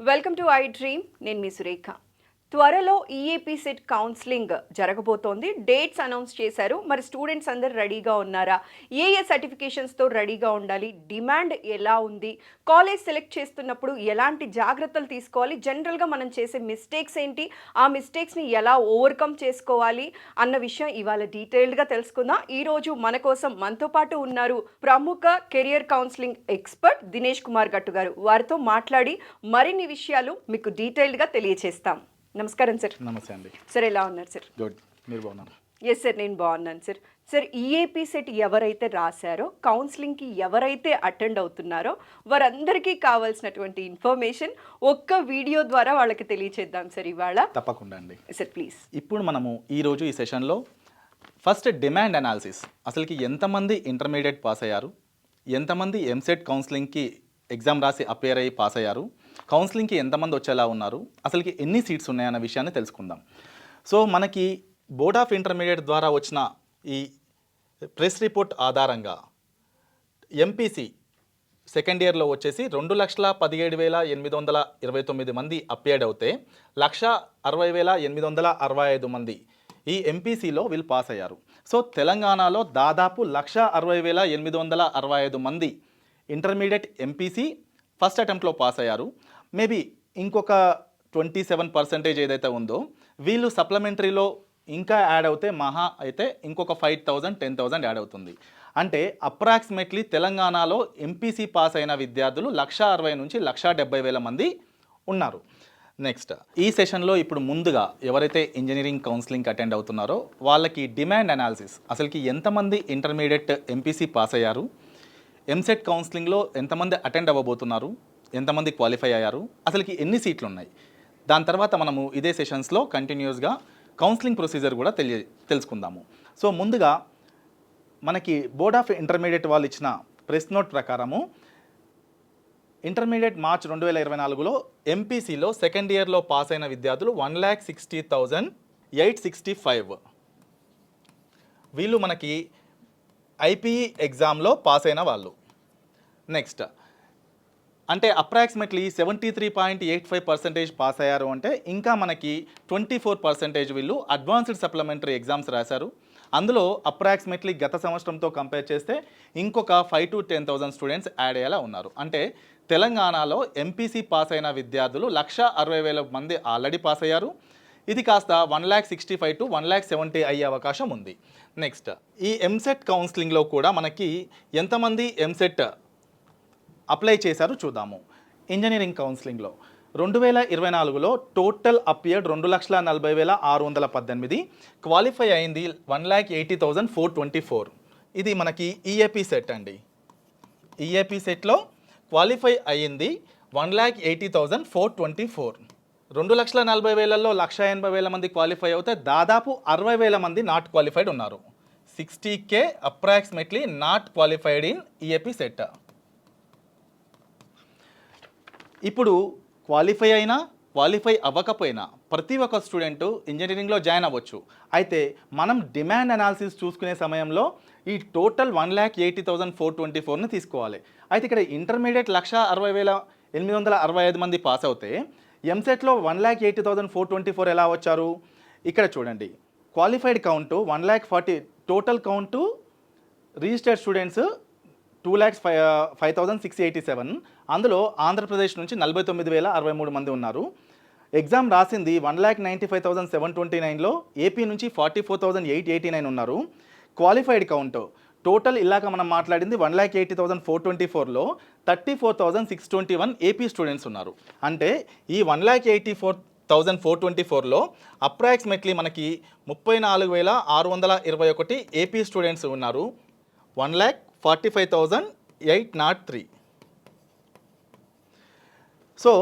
Welcome to I dream. నేను మీ సురేఖ. త్వరలో EAP set counselling జరగబోతోంది. డేట్స్ అనౌన్స్ చేశారు. మరి స్టూడెంట్స్ అందరు రెడీగా ఉన్నారా? ఏ సర్టిఫికేషన్స్తో రెడీగా ఉండాలి? డిమాండ్ ఎలా ఉంది? కాలేజ్ సెలెక్ట్ చేస్తున్నప్పుడు ఎలాంటి జాగ్రత్తలు తీసుకోవాలి? జనరల్గా మనం చేసే మిస్టేక్స్ ఏంటి? ఆ మిస్టేక్స్ని ఎలా ఓవర్కమ్ చేసుకోవాలి అన్న విషయం ఇవాళ డీటెయిల్డ్గా తెలుసుకుందాం. ఈరోజు మన కోసం మనతో పాటు ఉన్నారు ప్రముఖ career counselling expert Dinesh Kumar గట్టు గారు. వారితో మాట్లాడి మరిన్ని విషయాలు మీకు డీటెయిల్డ్గా తెలియజేస్తాం. నమస్కారం సార్. నమస్తే అండి. సార్ ఎలా ఉన్నారు సార్? గుడ్, మీరు బాగున్నారు? ఎస్ సార్, నేను బాగున్నాను సార్. సార్, ఈఏపీ సెట్ ఎవరైతే రాశారో, కౌన్సిలింగ్కి ఎవరైతే అటెండ్ అవుతున్నారో వారందరికీ కావాల్సినటువంటి ఇన్ఫర్మేషన్ ఒక్క వీడియో ద్వారా వాళ్ళకి తెలియచేద్దాం సార్ ఇవాళ. తప్పకుండా అండి సార్ ప్లీజ్. ఇప్పుడు మనము ఈరోజు ఈ సెషన్లో ఫస్ట్ డిమాండ్ అనాలిసిస్, అసలుకి ఎంతమంది ఇంటర్మీడియట్ పాస్ అయ్యారు, ఎంతమంది ఎంసెట్ కౌన్సిలింగ్కి ఎగ్జామ్ రాసి అపేర్ అయ్యి పాస్ అయ్యారు, కౌన్సిలింగ్కి ఎంతమంది వచ్చేలా ఉన్నారు, అసలుకి ఎన్ని సీట్స్ ఉన్నాయన్న విషయాన్ని తెలుసుకుందాం. సో మనకి బోర్డ్ ఆఫ్ ఇంటర్మీడియట్ ద్వారా వచ్చిన ఈ ప్రెస్ రిపోర్ట్ ఆధారంగా ఎంపీసీ సెకండ్ ఇయర్లో వచ్చేసి 2,17,829 మంది అపేర్డ్ అవుతే 1,60,865 మంది ఈ ఎంపీసీలో వీళ్ళు పాస్ అయ్యారు. సో తెలంగాణలో దాదాపు 1,60,865 మంది ఇంటర్మీడియట్ ఎంపీసీ ఫస్ట్ అటెంప్ట్లో పాస్ అయ్యారు. మేబీ ఇంకొక 27% ఏదైతే ఉందో వీళ్ళు సప్లిమెంటరీలో ఇంకా యాడ్ అవుతే మహా అయితే ఇంకొక 5,000 10,000 యాడ్ అవుతుంది. అంటే అప్రాక్సిమేట్లీ తెలంగాణలో ఎంపీసీ పాస్ అయిన విద్యార్థులు 1,60,000 నుంచి 1,70,000 మంది ఉన్నారు. నెక్స్ట్ ఈ సెషన్లో ఇప్పుడు ముందుగా ఎవరైతే ఇంజనీరింగ్ కౌన్సిలింగ్ అటెండ్ అవుతున్నారో వాళ్ళకి డిమాండ్ అనాలిసిస్, అసలుకి ఎంతమంది ఇంటర్మీడియట్ ఎంపీసీ పాస్ అయ్యారు, ఎంసెట్ కౌన్సిలింగ్లో ఎంతమంది అటెండ్ అవ్వబోతున్నారు, ఎంతమంది క్వాలిఫై అయ్యారు, అసలుకి ఎన్ని సీట్లు ఉన్నాయి, దాని తర్వాత మనము ఇదే సెషన్స్లో కంటిన్యూస్గా కౌన్సిలింగ్ ప్రొసీజర్ కూడా తెలుసుకుందాము. సో ముందుగా మనకి బోర్డ్ ఆఫ్ ఇంటర్మీడియట్ వాళ్ళు ఇచ్చిన ప్రెస్ నోట్ ప్రకారము ఇంటర్మీడియట్ మార్చ్ 2024లో ఎంపీసీలో సెకండ్ ఇయర్లో పాస్ అయిన విద్యార్థులు 1,60,865. వీళ్ళు మనకి ఐపీఈ ఎగ్జామ్లో పాస్ అయిన వాళ్ళు. నెక్స్ట్ అంటే అప్రాక్సిమేట్లీ 73.85% పాస్ అయ్యారు. అంటే ఇంకా మనకి 24% వీళ్ళు అడ్వాన్స్డ్ సప్లిమెంటరీ ఎగ్జామ్స్ రాశారు. అందులో అప్రాక్సిమేట్లీ గత సంవత్సరంతో కంపేర్ చేస్తే ఇంకొక 5,000 to 10,000 స్టూడెంట్స్ యాడ్ అయ్యేలా ఉన్నారు. అంటే తెలంగాణలో ఎంపీసీ పాస్ అయిన విద్యార్థులు 1,60,000 మంది ఆల్రెడీ పాస్ అయ్యారు. ఇది కాస్త 1,65,000 to 1,70,000 అయ్యే అవకాశం ఉంది. నెక్స్ట్ ఈ ఎంసెట్ కౌన్సిలింగ్లో కూడా మనకి ఎంతమంది ఎంసెట్ అప్లై చేశారు చూద్దాము. ఇంజనీరింగ్ కౌన్సిలింగ్లో 2024లో టోటల్ అపియర్డ్ 2,40,618, క్వాలిఫై అయింది 1,80,424. ఇది మనకి ఈఏపీ సెట్ అండి. ఈఏపీ సెట్లో క్వాలిఫై అయ్యింది 1,80,424. 2,40,000లో 1,80,000 మంది క్వాలిఫై అవుతే దాదాపు 60,000 మంది నాట్ క్వాలిఫైడ్ ఉన్నారు. 60K approximately not qualified in EAP set. ఇప్పుడు క్వాలిఫై అయినా క్వాలిఫై అవ్వకపోయినా ప్రతి ఒక్క స్టూడెంట్ ఇంజనీరింగ్లో జాయిన్ అవ్వచ్చు. అయితే మనం డిమాండ్ అనాలిసిస్ చూసుకునే సమయంలో ఈ టోటల్ 1,80,424ని తీసుకోవాలి. అయితే ఇక్కడ ఇంటర్మీడియట్ 1,60,865 మంది పాస్ అవుతే ఎంసెట్లో 1,80,424 ఎలా వచ్చారు? ఇక్కడ చూడండి, qualified count 1,40,000, total count registered students 2,05,687. అందులో ఆంధ్రప్రదేశ్ నుంచి 49,063 మంది ఉన్నారు. ఎగ్జామ్ రాసింది 1,95,729లో ఏపీ నుంచి 44,889 ఉన్నారు. క్వాలిఫైడ్ కౌంట్ టోటల్ ఇలాగ మనం మాట్లాడింది 1,80,424లో 34,621 ఏపీ స్టూడెంట్స్ ఉన్నారు. అంటే ఈ 1,84,424లో అప్రాక్సిమేట్లీ మనకి 34,621 ఏపీ స్టూడెంట్స్ ఉన్నారు. 1,45,803. సో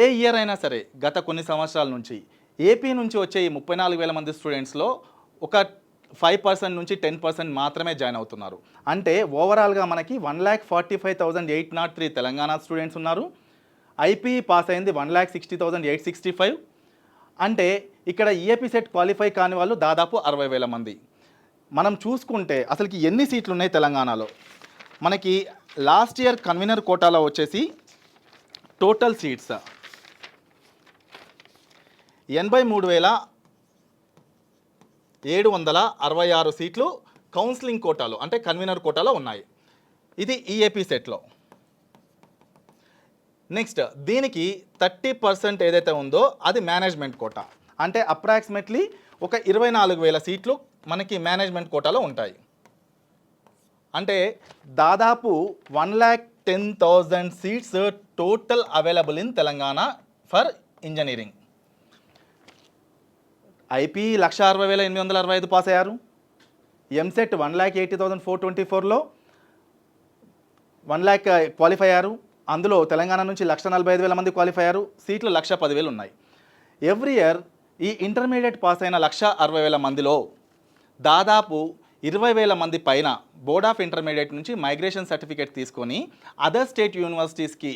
ఏ ఇయర్ అయినా సరే గత కొన్ని సంవత్సరాల నుంచి ఏపీ నుంచి వచ్చే ఈ 34,000 మంది స్టూడెంట్స్లో ఒక 5% నుంచి 10% మాత్రమే జాయిన్ అవుతున్నారు. అంటే ఓవరాల్గా మనకి 1,45,803 తెలంగాణ స్టూడెంట్స్ ఉన్నారు. ఐపీఈ పాస్ అయింది 1,60,865. అంటే ఇక్కడ ఈఏపీ సెట్ క్వాలిఫై కాని వాళ్ళు దాదాపు 60,000 మంది. మనం చూసుకుంటే అసలుకి ఎన్ని సీట్లు ఉన్నాయి తెలంగాణలో, మనకి లాస్ట్ ఇయర్ కన్వీనర్ కోటాలో వచ్చేసి టోటల్ సీట్స్ 83,766 సీట్లు కౌన్సిలింగ్ కోటాలో అంటే కన్వీనర్ కోటాలో ఉన్నాయి. ఇది ఈఏపీ సెట్లో. నెక్స్ట్ దీనికి 30% ఏదైతే ఉందో అది మేనేజ్మెంట్ కోటా, అంటే అప్రాక్సిమేట్లీ ఒక 24,000 సీట్లు మనకి మేనేజ్మెంట్ కోటాలో ఉంటాయి. అంటే దాదాపు 1,10,000 seats total available in Telangana for engineering. IP 1,60,865 pass అయ్యారు. ఎంసెట్ 1,80,424లో 1,00,000 క్వాలిఫై అయ్యారు. అందులో తెలంగాణ నుంచి 1,45,000 మంది క్వాలిఫై అయ్యారు. సీట్లు 1,10,000 ఉన్నాయి. ఎవ్రీ ఇయర్ ఈ ఇంటర్మీడియట్ పాస్ అయిన 1,60,000 మందిలో దాదాపు 20,000 మంది పైన బోర్డ్ ఆఫ్ ఇంటర్మీడియట్ నుంచి మైగ్రేషన్ సర్టిఫికేట్ తీసుకొని అదర్ స్టేట్ యూనివర్సిటీస్కి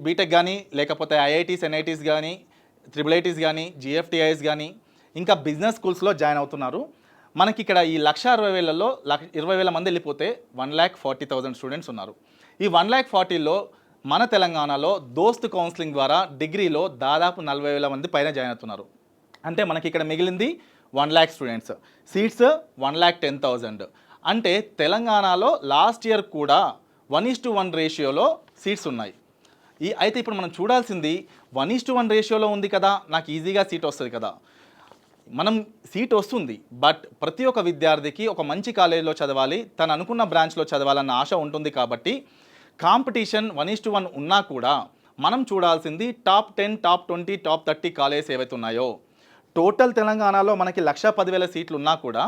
బీటెక్ కానీ లేకపోతే ఐఐటీస్ ఎన్ఐటీస్ కానీ ట్రిపుల్ కానీ జిఎఫ్టిఐస్ కానీ ఇంకా బిజినెస్ స్కూల్స్లో జాయిన్ అవుతున్నారు. మనకి ఇక్కడ ఈ 1,60,000లో 20,000 మంది వెళ్ళిపోతే 1,40,000 స్టూడెంట్స్ ఉన్నారు. ఈ 1,40,000లో మన తెలంగాణలో దోస్త్ కౌన్సిలింగ్ ద్వారా డిగ్రీలో దాదాపు 40,000 మంది పైన జాయిన్ అవుతున్నారు. అంటే మనకి ఇక్కడ మిగిలింది 1,00,000 స్టూడెంట్స్. సీట్స్ 1,10,000. అంటే తెలంగాణలో లాస్ట్ ఇయర్ కూడా 1:1 రేషియోలో సీట్స్ ఉన్నాయి. అయితే ఇప్పుడు మనం చూడాల్సింది 1:1 రేషియోలో ఉంది కదా, నాకు ఈజీగా సీట్ వస్తుంది కదా. మనం సీట్ వస్తుంది, బట్ ప్రతి ఒక్క విద్యార్థికి ఒక మంచి కాలేజీలో చదవాలి, తను అనుకున్న బ్రాంచ్లో చదవాలన్న ఆశ ఉంటుంది. కాబట్టి కాంపిటీషన్ 1:1 ఉన్నా కూడా మనం చూడాల్సింది టాప్ 10, టాప్ 20, టాప్ 30 కాలేజెస్ ఏవైతే ఉన్నాయో. టోటల్ తెలంగాణలో మనకి 1,10,000 సీట్లు ఉన్నా కూడా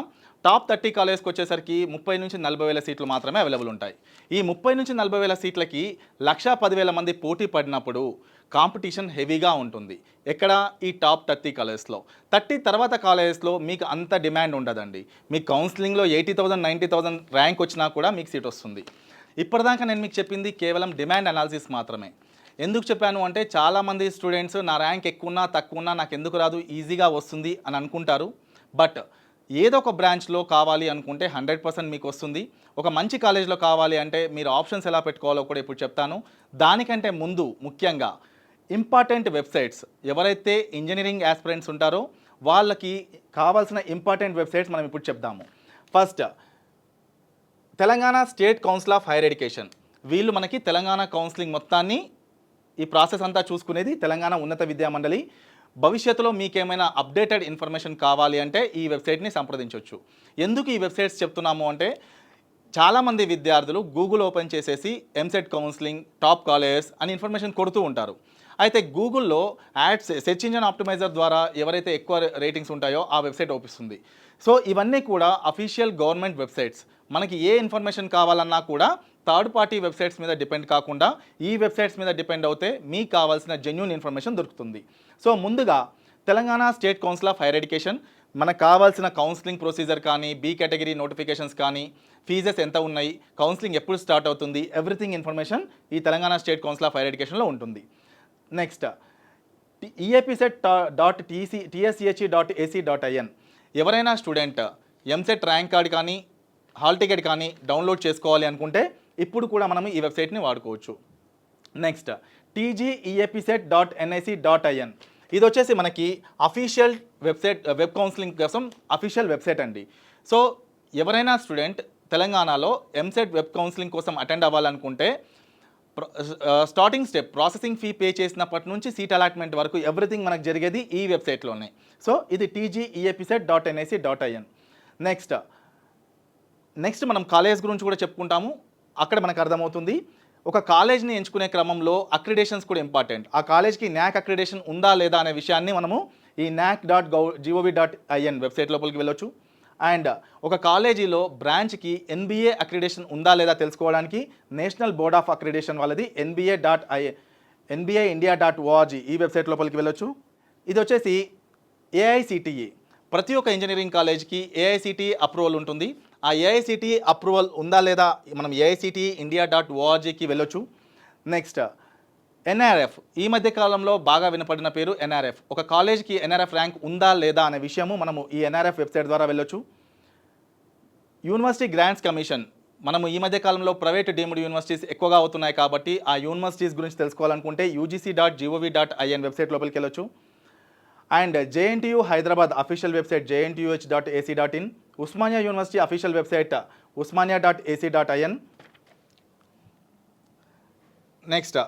టాప్ 30 కాలేజ్కి వచ్చేసరికి 30,000-40,000 సీట్లు మాత్రమే అవైలబుల్ ఉంటాయి. ఈ 30,000-40,000 సీట్లకి 1,10,000 మంది పోటీ పడినప్పుడు కాంపిటీషన్ హెవీగా ఉంటుంది. ఎక్కడ? ఈ టాప్ 30 కాలేజెస్లో. 30 తర్వాత కాలేజెస్లో మీకు అంత డిమాండ్ ఉండదండి. మీ కౌన్సిలింగ్లో 80,000, 90,000 ర్యాంక్ వచ్చినా కూడా మీకు సీట్ వస్తుంది. ఇప్పటిదాకా నేను మీకు చెప్పింది కేవలం డిమాండ్ అనాలిసిస్ మాత్రమే. ఎందుకు చెప్పాను అంటే చాలామంది స్టూడెంట్స్ నా ర్యాంక్ ఎక్కువన్నా తక్కువన్నా నాకు ఎందుకు రాదు, ఈజీగా వస్తుంది అని అనుకుంటారు. బట్ ఏదో ఒక బ్రాంచ్లో కావాలి అనుకుంటే 100% మీకు వస్తుంది. ఒక మంచి కాలేజ్లో కావాలి అంటే మీరు ఆప్షన్స్ ఎలా పెట్టుకోవాలో కూడా ఇప్పుడు చెప్తాను. దానికంటే ముందు ముఖ్యంగా ఇంపార్టెంట్ వెబ్సైట్స్, ఎవరైతే ఇంజనీరింగ్ యాస్పిరెంట్స్ ఉంటారో వాళ్ళకి కావాల్సిన ఇంపార్టెంట్ వెబ్సైట్స్ మనం ఇప్పుడు చెప్దాము. First, Telangana state council of higher education. వీళ్ళు మనకి తెలంగాణ కౌన్సిలింగ్ మొత్తాన్ని ఈ ప్రాసెస్ అంతా చూసుకునేది తెలంగాణ ఉన్నత విద్యా మండలి. భవిష్యత్తులో మీకేమైనా అప్డేటెడ్ ఇన్ఫర్మేషన్ కావాలి అంటే ఈ వెబ్సైట్ని సంప్రదించవచ్చు. ఎందుకు ఈ వెబ్సైట్స్ చెప్తున్నాము అంటే చాలామంది విద్యార్థులు గూగుల్ ఓపెన్ చేసేసి ఎంసెట్ కౌన్సిలింగ్, టాప్ కాలేజెస్ అని ఇన్ఫర్మేషన్ కొడుతూ ఉంటారు. అయితే గూగుల్లో యాడ్స్, సెర్చ్ ఇంజిన్ ఆప్టిమైజర్ ద్వారా ఎవరైతే ఎక్కువ రేటింగ్స్ ఉంటాయో ఆ వెబ్సైట్ ఓపిస్తుంది. సో ఇవన్నీ కూడా అఫీషియల్ గవర్నమెంట్ వెబ్సైట్స్. మనకి ఏ ఇన్ఫర్మేషన్ కావాలన్నా కూడా థర్డ్ పార్టీ వెబ్సైట్స్ మీద డిపెండ్ కాకుండా ఈ వెబ్సైట్స్ మీద డిపెండ్ అవుతే మీకు కావాల్సిన జెన్యూన్ ఇన్ఫర్మేషన్ దొరుకుతుంది. సో ముందుగా Telangana state council of higher education మనకు కావాల్సిన కౌన్సిలింగ్ ప్రొసీజర్ కానీ, బి కేటగిరీ నోటిఫికేషన్స్ కానీ, ఫీజెస్ ఎంత ఉన్నాయి, కౌన్సిలింగ్ ఎప్పుడు స్టార్ట్ అవుతుంది, ఎవ్రీథింగ్ ఇన్ఫర్మేషన్ ఈ Telangana state council of hire ఎడ్యుకేషన్లో ఉంటుంది. Next, eapset.tsche.ac.in. ఎవరైనా స్టూడెంట్ ఎంసెట్ ర్యాంక్ కార్డ్ కానీ హాల్ టికెట్ కానీ డౌన్లోడ్ చేసుకోవాలి అనుకుంటే ఇప్పుడు కూడా మనం ఈ వెబ్సైట్ని వాడుకోవచ్చు. Next, tgeapset.nic.in. ఇది వచ్చేసి మనకి అఫీషియల్ వెబ్సైట్, వెబ్ కౌన్సిలింగ్ కోసం అఫీషియల్ వెబ్సైట్ అండి. సో ఎవరైనా స్టూడెంట్ తెలంగాణలో ఎంసెట్ వెబ్ కౌన్సిలింగ్ కోసం అటెండ్ అవ్వాలనుకుంటే starting step processing fee pay చేసినప్పటి నుంచి సీట్ అలాట్మెంట్ వరకు ఎవ్రీథింగ్ మనకు జరిగేది ఈ వెబ్సైట్లోనే. సో ఇది tgeapset.nic.in. నెక్స్ట్ మనం కాలేజ్ గురించి కూడా చెప్పుకుంటాము. అక్కడ మనకు అర్థమవుతుంది ఒక కాలేజ్ని ఎంచుకునే క్రమంలో అక్రిడేషన్స్ కూడా ఇంపార్టెంట్. ఆ కాలేజ్కి న్యాక్ అక్రిడేషన్ ఉందా లేదా అనే విషయాన్ని మనము ఈ nac.gov.in వెబ్సైట్ లోపలికి వెళ్ళొచ్చు. అండ్ ఒక కాలేజీలో బ్రాంచ్కి NBA అక్రిడేషన్ ఉందా లేదా తెలుసుకోవడానికి నేషనల్ బోర్డ్ ఆఫ్ అక్రిడేషన్ వాళ్ళది nba.india.org ఈ వెబ్సైట్ లోపలికి వెళ్ళొచ్చు. ఇది వచ్చేసి AICTE. ప్రతి ఒక్క ఇంజనీరింగ్ కాలేజ్కి AICTE అప్రూవల్ ఉంటుంది. ఆ AICTE అప్రూవల్ ఉందా లేదా మనం AICTE.india.orgకి వెళ్ళొచ్చు. Next, NRF. ఈ మధ్య కాలంలో బాగా వినపడిన పేరు NRF. ఒక కాలేజ్కి NRF ర్యాంక్ ఉందా లేదా అనే విషయము మనము ఈ NRF వెబ్సైట్ ద్వారా వెళ్ళొచ్చు. University grants commission. మనము ఈ మధ్య కాలంలో ప్రైవేట్ డీమ్డ్ యూనివర్సిటీస్ ఎక్కువగా అవుతున్నాయి కాబట్టి ఆ యూనివర్సిటీస్ గురించి తెలుసుకోవాలనుకుంటే ugc.gov.in వెబ్సైట్ లోపలికి వెళ్ళొచ్చు. And JNTU Hyderabad official website jntuh.ac.in, Osmania university official website usmania.ac.in. Next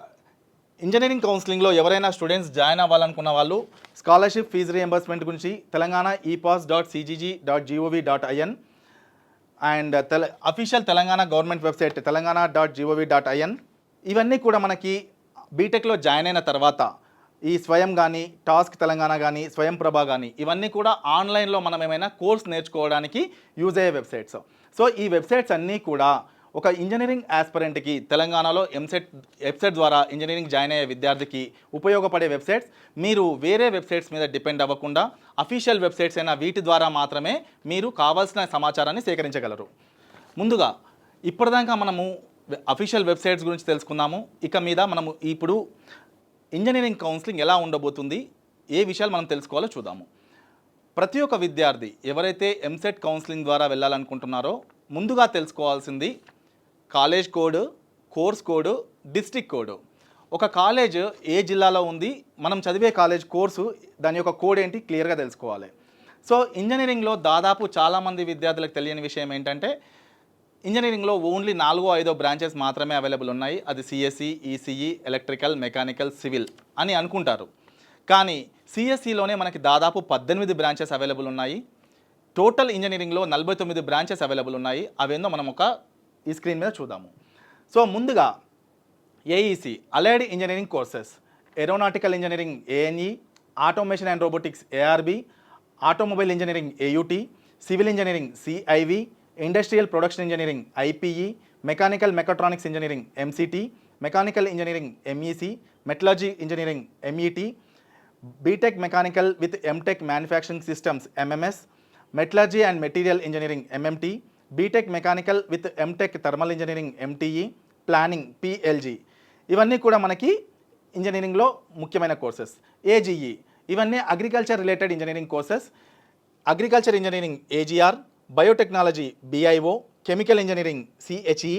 engineering కౌన్సిలింగ్లో ఎవరైనా స్టూడెంట్స్ జాయిన్ అవ్వాలనుకున్న వాళ్ళు స్కాలర్షిప్ ఫీజు రియంబర్స్మెంట్ గురించి Telangana epass.cgg.gov.in and official Telangana government website తెలంగాణ.gov.in. ఇవన్నీ కూడా మనకి బీటెక్లో జాయిన్ అయిన తర్వాత ఈ స్వయం కానీ, టాస్క్ తెలంగాణ కానీ, స్వయం ప్రభ కానీ ఇవన్నీ కూడా ఆన్లైన్లో మనం ఏమైనా కోర్స్ నేర్చుకోవడానికి యూజ్ అయ్యే వెబ్సైట్స్. సో ఈ వెబ్సైట్స్ అన్నీ కూడా ఒక ఇంజనీరింగ్ ఆస్పిరెంట్కి తెలంగాణలో వెబ్సైట్ ద్వారా ఇంజనీరింగ్ జాయిన్ అయ్యే విద్యార్థికి ఉపయోగపడే వెబ్సైట్స్. మీరు వేరే వెబ్సైట్స్ మీద డిపెండ్ అవ్వకుండా అఫీషియల్ వెబ్సైట్స్ అయిన వీటి ద్వారా మాత్రమే మీరు కావాల్సిన సమాచారాన్ని సేకరించగలరు. ముందుగా ఇప్పటిదాకా మనము అఫీషియల్ వెబ్సైట్స్ గురించి తెలుసుకున్నాము. ఇక మీద మనము ఇప్పుడు ఇంజనీరింగ్ కౌన్సిలింగ్ ఎలా ఉండబోతుంది, ఏ విషయాలు మనం తెలుసుకోవాలో చూద్దాము. ప్రతి ఒక్క విద్యార్థి ఎవరైతే ఎంసెట్ కౌన్సిలింగ్ ద్వారా వెళ్ళాలనుకుంటున్నారో ముందుగా తెలుసుకోవాల్సింది college code, course code, district code. ఒక కాలేజ్ ఏ జిల్లాలో ఉంది, మనం చదివే కాలేజ్ కోర్సు దాని యొక్క కోడ్ ఏంటి క్లియర్గా తెలుసుకోవాలి. సో ఇంజనీరింగ్లో దాదాపు చాలామంది విద్యార్థులకు తెలియని విషయం ఏంటంటే ఇంజనీరింగ్లో ఓన్లీ 4-5 బ్రాంచెస్ మాత్రమే అవైలబుల్ ఉన్నాయి. అది CSE, ECE, electrical, mechanical, civil అని అనుకుంటారు. కానీ సిఎస్సిలోనే మనకి దాదాపు 18 బ్రాంచెస్ అవైలబుల్ ఉన్నాయి. టోటల్ ఇంజనీరింగ్లో 49 బ్రాంచెస్ అవైలబుల్ ఉన్నాయి. అవేందో మనం ఈ స్క్రీన్ మీద చూద్దాము. సో ముందుగా AEC allied engineering courses, aeronautical engineering ANE, automation and robotics ARB, automobile engineering AUT, civil engineering CIV, industrial production engineering IPE, mechanical mechatronics engineering MCT, mechanical engineering MEC, metallurgy engineering MET, B Tech mechanical with M Tech manufacturing systems MMS, metallurgy and material engineering MMT, B Tech mechanical with M Tech thermal engineering MTE, planning PLG. ఇవన్నీ కూడా మనకి ఇంజనీరింగ్లో ముఖ్యమైన courses. AGE ఇవన్నీ agriculture related engineering courses. Agriculture engineering AGR, biotechnology BIO, chemical engineering CHE,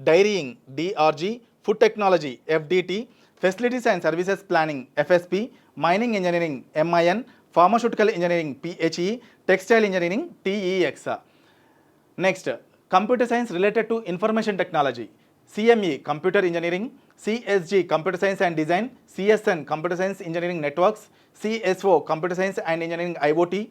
dairying DRG, food technology FDT, facilities and services planning FSP, mining engineering MIN, pharmaceutical engineering PHE, textile engineering TEX. Next computer science related to information technology, CME computer engineering, CSG computer science and design, CSN computer science engineering networks, CSO computer science and engineering IoT,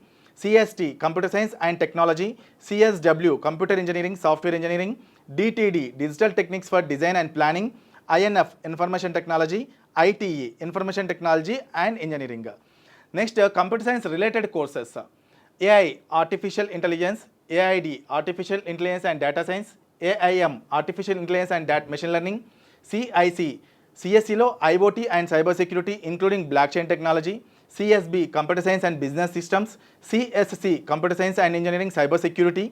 CST computer science and technology, CSW computer engineering software engineering, DTD digital techniques for design and planning, INF information technology, ITE information technology and engineering. Next computer science related courses, AI artificial intelligence, AID artificial intelligence and data science, AIM artificial intelligence and machine learning, CIC సిఎస్సిలో IoT and cyber security including blockchain technology, CSB computer science and business systems, CSC computer science and engineering cyber security,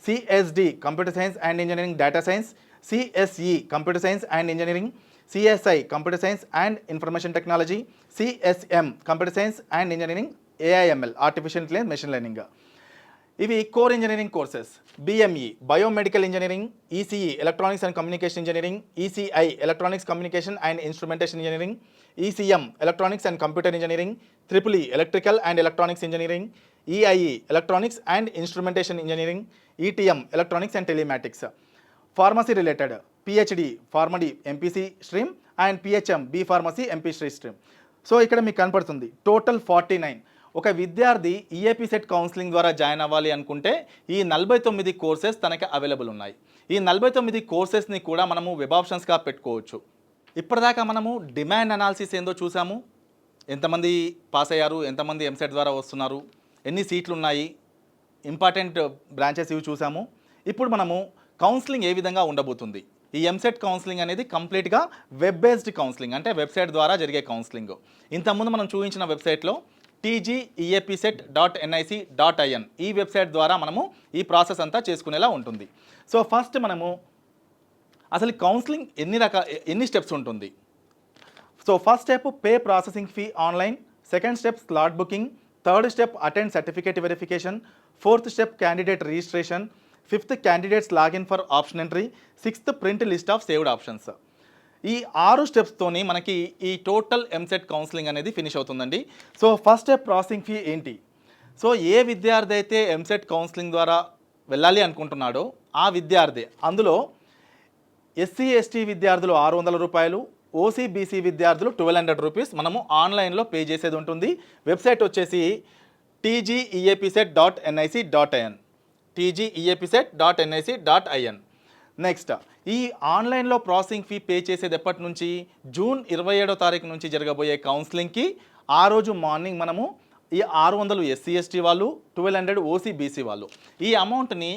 CSD computer science and engineering data science, CSE computer science and engineering, CSI computer science and information technology, CSM computer science and engineering AIML artificial intelligence machine learning. ఇవి core engineering courses. BME biomedical engineering, ECE electronics and communication engineering, ECI electronics communication and instrumentation engineering, ECM electronics and computer engineering, triple electrical and electronics engineering, EIE electronics and instrumentation engineering, ETM electronics and telematics. Pharmacy related PHD Pharm D MPC stream and PHM B pharmacy MPC stream. So ఇక్కడ మీకు కనపడుతుంది total 49. ఒక విద్యార్థి EAPCET counselling ద్వారా join అవ్వాలి అనుకుంటే ఈ 49 courses తనకి అవైలబుల్ ఉన్నాయి. ఈ 49 కోర్సెస్ని కూడా మనము వెబ్ ఆప్షన్స్గా పెట్టుకోవచ్చు. ఇప్పటిదాకా మనము డిమాండ్ అనాలిసిస్ ఏందో చూసాము, ఎంతమంది పాస్ అయ్యారు, ఎంతమంది ఎంసెట్ ద్వారా వస్తున్నారు, ఎన్ని సీట్లు ఉన్నాయి, ఇంపార్టెంట్ బ్రాంచెస్ ఇవి చూసాము. ఇప్పుడు మనము కౌన్సిలింగ్ ఏ విధంగా ఉండబోతుంది. ఈ ఎంసెట్ కౌన్సిలింగ్ అనేది కంప్లీట్గా వెబ్ బేస్డ్ కౌన్సిలింగ్, అంటే వెబ్సైట్ ద్వారా జరిగే కౌన్సిలింగ్. ఇంతకుముందు మనం చూపించిన వెబ్సైట్లో tgeepset.nic.in ఈ వెబ్సైట్ ద్వారా మనము ఈ ప్రాసెస్ అంతా చేసుకునేలా ఉంటుంది. సో ఫస్ట్ మనము అసలు కౌన్సిలింగ్ ఎన్ని స్టెప్స్ ఉంటుంది. So first step pay processing fee online, second step slot booking, third step attend certificate verification, fourth step candidate registration, 5th candidates login for option entry, 6th print list of saved options. ఈ 6 స్టెప్స్తోని మనకి ఈ total EAMCET counselling అనేది finish అవుతుందండి. So first step processing fee ఏంటి? So ఏ విద్యార్థి అయితే EAMCET counselling ద్వారా వెళ్ళాలి అనుకుంటున్నాడో ఆ విద్యార్థి, అందులో ఎస్సీ ఎస్టీ విద్యార్థులు 600 రూపాయలు, ఓసీ బీసీ విద్యార్థులు 1200 రూపీస్ మనము ఆన్లైన్లో పే చేసేది ఉంటుంది. వెబ్సైట్ వచ్చేసి tgeapset.nic.in, tgeapset.nic.in. నెక్స్ట్, ఈ ఆన్లైన్లో ప్రాసెసింగ్ ఫీ పే చేసేది ఎప్పటి నుంచి? జూన్ 27వ తారీఖు నుంచి జరగబోయే కౌన్సిలింగ్కి ఆ రోజు మార్నింగ్ మనము ఈ 600 ఎస్సీ ఎస్టీ వాళ్ళు, 1200 ఓసీ బీసీ వాళ్ళు ఈ అమౌంట్ని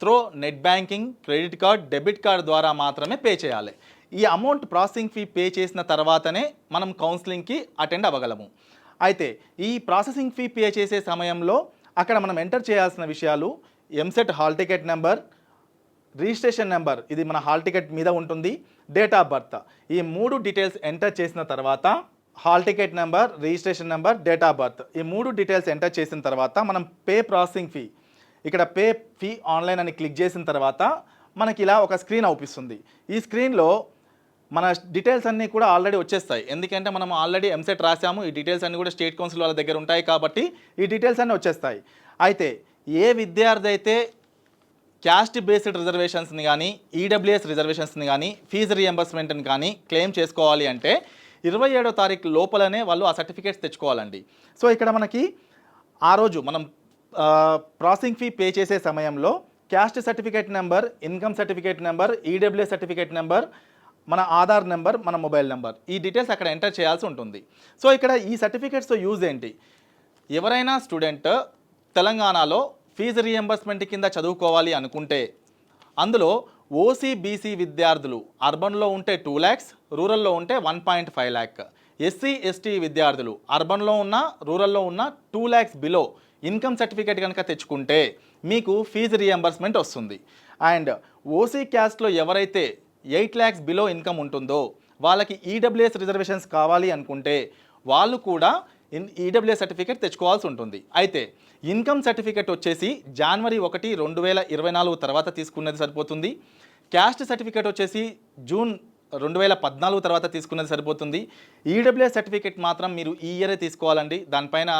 throw net banking, credit card, debit card ద్వారా మాత్రమే పే చేయాలి. ఈ అమౌంట్ ప్రాసెసింగ్ ఫీ పే చేసిన తర్వాతనే మనం కౌన్సిలింగ్కి అటెండ్ అవ్వగలము. అయితే ఈ ప్రాసెసింగ్ ఫీ పే చేసే సమయంలో అక్కడ మనం ఎంటర్ చేయాల్సిన విషయాలు EAMCET hall ticket number, registration number, ఇది మన హాల్ టికెట్ మీద ఉంటుంది, డేట్ ఆఫ్ బర్త్, ఈ 3 డీటెయిల్స్ ఎంటర్ చేసిన తర్వాత hall ticket number, registration number, date of birth, ఈ 3 డీటెయిల్స్ ఎంటర్ చేసిన తర్వాత మనం పే ప్రాసెసింగ్ ఫీ, ఇక్కడ పే ఫీ ఆన్లైన్ అని క్లిక్ చేసిన తర్వాత మనకి ఇలా ఒక స్క్రీన్ అవుపిస్తుంది. ఈ స్క్రీన్లో మన డీటెయిల్స్ అన్నీ కూడా ఆల్రెడీ వచ్చేస్తాయి. ఎందుకంటే మనం ఆల్రెడీ ఎంసెట్ రాసాము, ఈ డీటెయిల్స్ అన్నీ కూడా స్టేట్ కౌన్సిల్ వాళ్ళ దగ్గర ఉంటాయి కాబట్టి ఈ డీటెయిల్స్ అన్నీ వచ్చేస్తాయి. అయితే ఏ విద్యార్థి అయితే క్యాస్ట్ బేస్డ్ రిజర్వేషన్స్ని కానీ, ఈడబ్ల్యూఎస్ రిజర్వేషన్స్ని కానీ, ఫీజు రియంబర్స్మెంట్ని కానీ క్లెయిమ్ చేసుకోవాలి అంటే 27వ తారీఖు లోపలనే వాళ్ళు ఆ సర్టిఫికేట్స్ తెచ్చుకోవాలండి. సో ఇక్కడ మనకి ఆ రోజు మనం ప్రాసెసింగ్ ఫీ పే చేసే సమయంలో caste certificate number, income certificate number, EWS certificate number, మన ఆధార్ నెంబర్, మన మొబైల్ నెంబర్, ఈ డీటెయిల్స్ అక్కడ ఎంటర్ చేయాల్సి ఉంటుంది. సో ఇక్కడ ఈ సర్టిఫికేట్స్తో యూజ్ ఏంటి? ఎవరైనా స్టూడెంట్ తెలంగాణలో ఫీజు రియంబర్స్మెంట్ కింద చదువుకోవాలి అనుకుంటే అందులో ఓసీ బీసీ విద్యార్థులు అర్బన్లో ఉంటే 2 lakhs, రూరల్లో ఉంటే 1.5 lakh, ఎస్సీ ఎస్టీ విద్యార్థులు అర్బన్లో ఉన్న రూరల్లో ఉన్న 2 lakhs బిలో ఇన్కమ్ సర్టిఫికేట్ కనుక తెచ్చుకుంటే మీకు ఫీజు రియంబర్స్మెంట్ వస్తుంది. అండ్ ఓసీ క్యాస్ట్లో ఎవరైతే 8 lakhs బిలో ఇన్కమ్ ఉంటుందో వాళ్ళకి ఈడబ్ల్యూఎస్ రిజర్వేషన్స్ కావాలి అనుకుంటే వాళ్ళు కూడా ఈడబ్ల్యూఎస్ సర్టిఫికేట్ తెచ్చుకోవాల్సి ఉంటుంది. అయితే ఇన్కమ్ సర్టిఫికేట్ వచ్చేసి జనవరి 1, 2024 తర్వాత తీసుకున్నది సరిపోతుంది. క్యాస్ట్ సర్టిఫికేట్ వచ్చేసి జూన్ 2014 తర్వాత తీసుకున్నది సరిపోతుంది. ఈడబ్ల్యూఎస్ సర్టిఫికేట్ మాత్రం మీరు ఈ ఇయరే తీసుకోవాలండి. దానిపైన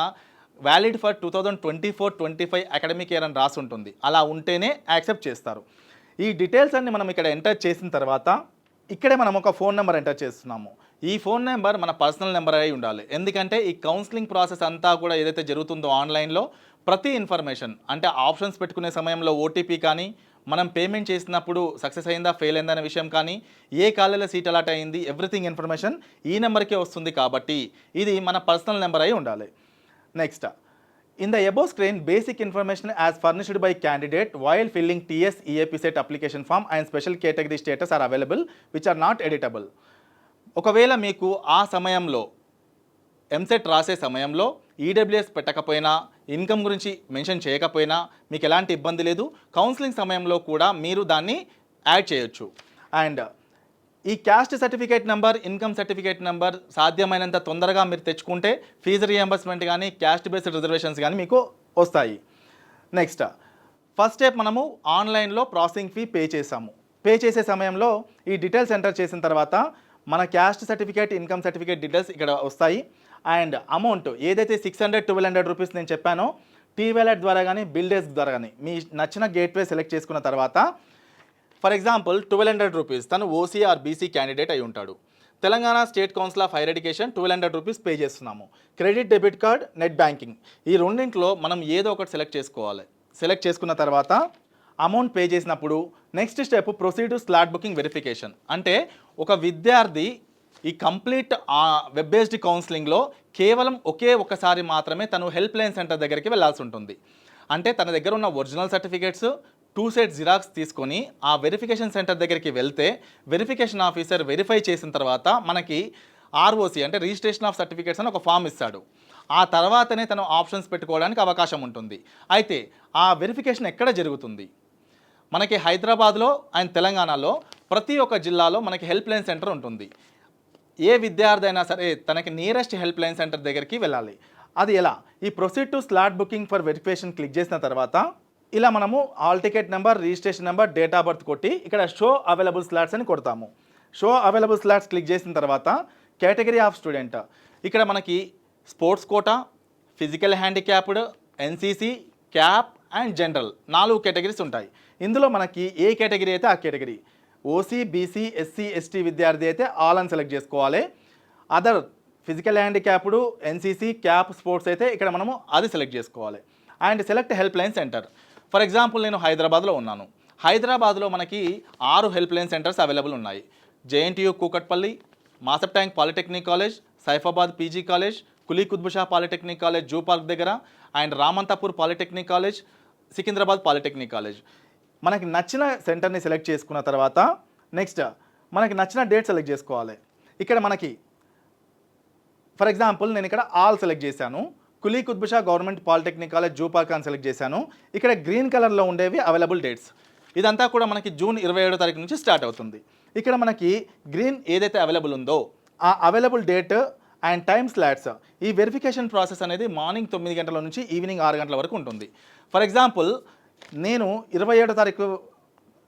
వ్యాలిడ్ ఫర్ 2024-25 అకాడమిక్ ఇయర్ అని రాసి ఉంటుంది. అలా ఉంటేనే యాక్సెప్ట్ చేస్తారు. ఈ డీటెయిల్స్ అన్ని మనం ఇక్కడ ఎంటర్ చేసిన తర్వాత ఇక్కడే మనం ఒక ఫోన్ నెంబర్ ఎంటర్ చేస్తున్నాము. ఈ ఫోన్ నెంబర్ మన పర్సనల్ నెంబర్ అయి ఉండాలి. ఎందుకంటే ఈ కౌన్సిలింగ్ ప్రాసెస్ అంతా కూడా ఏదైతే జరుగుతుందో ఆన్లైన్లో ప్రతి ఇన్ఫర్మేషన్, అంటే ఆప్షన్స్ పెట్టుకునే సమయంలో ఓటీపీ కానీ, మనం పేమెంట్ చేసినప్పుడు సక్సెస్ అయిందా ఫెయిల్ అయిందా అనే విషయం కానీ, ఏ కాలేజీలో సీట్ అలాట్ అయింది, ఎవ్రీథింగ్ ఇన్ఫర్మేషన్ ఈ నెంబర్కే వస్తుంది కాబట్టి ఇది మన పర్సనల్ నెంబర్ అయి ఉండాలి. Next, in the above screen, basic information as furnished by candidate while filling TS EAP set application form and special category status are available which are not editable. ఒకవేళ మీకు ఆ సమయంలో ఎంసెట్ రాసే సమయంలో ఈడబ్ల్యూఎస్ పెట్టకపోయినా, income గురించి మెన్షన్ చేయకపోయినా మీకు ఎలాంటి ఇబ్బంది లేదు. కౌన్సిలింగ్ సమయంలో కూడా మీరు దాన్ని యాడ్ చేయొచ్చు. అండ్ ఈ caste certificate number, income certificate number సాధ్యమైనంత తొందరగా మీరు తెచ్చుకుంటే ఫీజు రియంబర్స్మెంట్ కానీ, క్యాస్ట్ బేస్డ్ రిజర్వేషన్స్ కానీ మీకు వస్తాయి. నెక్స్ట్, ఫస్ట్ స్టెప్ మనము ఆన్లైన్లో ప్రాసెసింగ్ ఫీ పే చేసాము. పే చేసే సమయంలో ఈ డీటెయిల్స్ ఎంటర్ చేసిన తర్వాత మన caste certificate, income certificate details ఇక్కడ వస్తాయి. అండ్ అమౌంట్ ఏదైతే 600-1200 రూపీస్ నేను చెప్పానో టీ వ్యాలెట్ ద్వారా కానీ, బిల్డర్స్ ద్వారా కానీ మీ నచ్చిన గేట్వే సెలెక్ట్ చేసుకున్న తర్వాత, ఫర్ ఎగ్జాంపుల్ 1200 రూపీస్ తను ఓసీ ఆర్ బీసీ క్యాండిడేట్ అయి ఉంటాడు. Telangana state council of higher education 1200 rupees pay చేస్తున్నాము. Credit, debit card, net banking, ఈ రెండింటిలో మనం ఏదో ఒకటి సెలెక్ట్ చేసుకోవాలి. సెలెక్ట్ చేసుకున్న తర్వాత అమౌంట్ పే చేసినప్పుడు next step proceed to slot booking verification. అంటే ఒక విద్యార్థి ఈ కంప్లీట్ వెబ్ బేస్డ్ కౌన్సిలింగ్లో కేవలం ఒకసారి మాత్రమే తను హెల్ప్ లైన్ సెంటర్ దగ్గరికి వెళ్ళాల్సి ఉంటుంది. అంటే తన దగ్గర ఉన్న ఒరిజినల్ సర్టిఫికేట్స్ 2 సెట్స్ జిరాక్స్ తీసుకొని ఆ వెరిఫికేషన్ సెంటర్ దగ్గరికి వెళ్తే వెరిఫికేషన్ ఆఫీసర్ వెరిఫై చేసిన తర్వాత మనకి ఆర్ఓసి అంటే రిజిస్ట్రేషన్ ఆఫ్ సర్టిఫికేట్స్ అని ఒక ఫామ్ ఇస్తాడు. ఆ తర్వాతనే తను ఆప్షన్స్ పెట్టుకోవడానికి అవకాశం ఉంటుంది. అయితే ఆ వెరిఫికేషన్ ఎక్కడ జరుగుతుంది? మనకి హైదరాబాద్లో అండ్ తెలంగాణలో ప్రతి ఒక్క జిల్లాలో మనకి హెల్ప్ లైన్ సెంటర్ ఉంటుంది. ఏ విద్యార్థి అయినా సరే తనకి నియరెస్ట్ హెల్ప్ లైన్ సెంటర్ దగ్గరికి వెళ్ళాలి. అది ఎలా? ఈ proceed to slot booking for verification click చేసిన తర్వాత ఇలా మనము hall ticket number, registration number, date of birth కొట్టి ఇక్కడ షో అవైలబుల్ స్లాట్స్ అని కొడతాము. షో అవైలబుల్ స్లాట్స్ క్లిక్ చేసిన తర్వాత కేటగిరీ ఆఫ్ స్టూడెంట్, ఇక్కడ మనకి sports quota, physical handicapped, NCC, CAP and general 4 categories ఉంటాయి. ఇందులో మనకి ఏ కేటగిరీ అయితే ఆ category, OC, BC, SC, ST విద్యార్థి అయితే ఆల్ అని సెలెక్ట్ చేసుకోవాలి. Other physical handicapped, NCC, CAP, sports అయితే ఇక్కడ మనము అది సెలెక్ట్ చేసుకోవాలి. And select helpline centre. For example నేను హైదరాబాద్లో ఉన్నాను. హైదరాబాద్లో మనకి 6 హెల్ప్ లైన్ సెంటర్స్ అవైలబుల్ ఉన్నాయి. JNTU Kukatpally, Masab Tank polytechnic college, Saifabad PG college, Quli Qutbshah polytechnic college Zoo Park దగ్గర, and Ramanthapur polytechnic college, Secunderabad polytechnic college. మనకి నచ్చిన సెంటర్ని సెలెక్ట్ చేసుకున్న తర్వాత నెక్స్ట్ మనకి నచ్చిన డేట్ సెలెక్ట్ చేసుకోవాలి. ఇక్కడ మనకి ఫర్ ఎగ్జాంపుల్ నేను ఇక్కడ ఆల్ సెలెక్ట్ చేశాను. Quli Qutbshah government polytechnic college Zoo Park అని సెలెక్ట్ చేశాను. ఇక్కడ గ్రీన్ కలర్లో ఉండేవి అవైలబుల్ డేట్స్. ఇదంతా కూడా మనకి జూన్ 27వ తారీఖు నుంచి స్టార్ట్ అవుతుంది. ఇక్కడ మనకి గ్రీన్ ఏదైతే అవైలబుల్ ఉందో ఆ available date and time slots, ఈ వెరిఫికేషన్ ప్రాసెస్ అనేది మార్నింగ్ 9 గంటల నుంచి ఈవినింగ్ 6 గంటల వరకు ఉంటుంది. ఫర్ ఎగ్జాంపుల్ నేను 27వ తారీఖు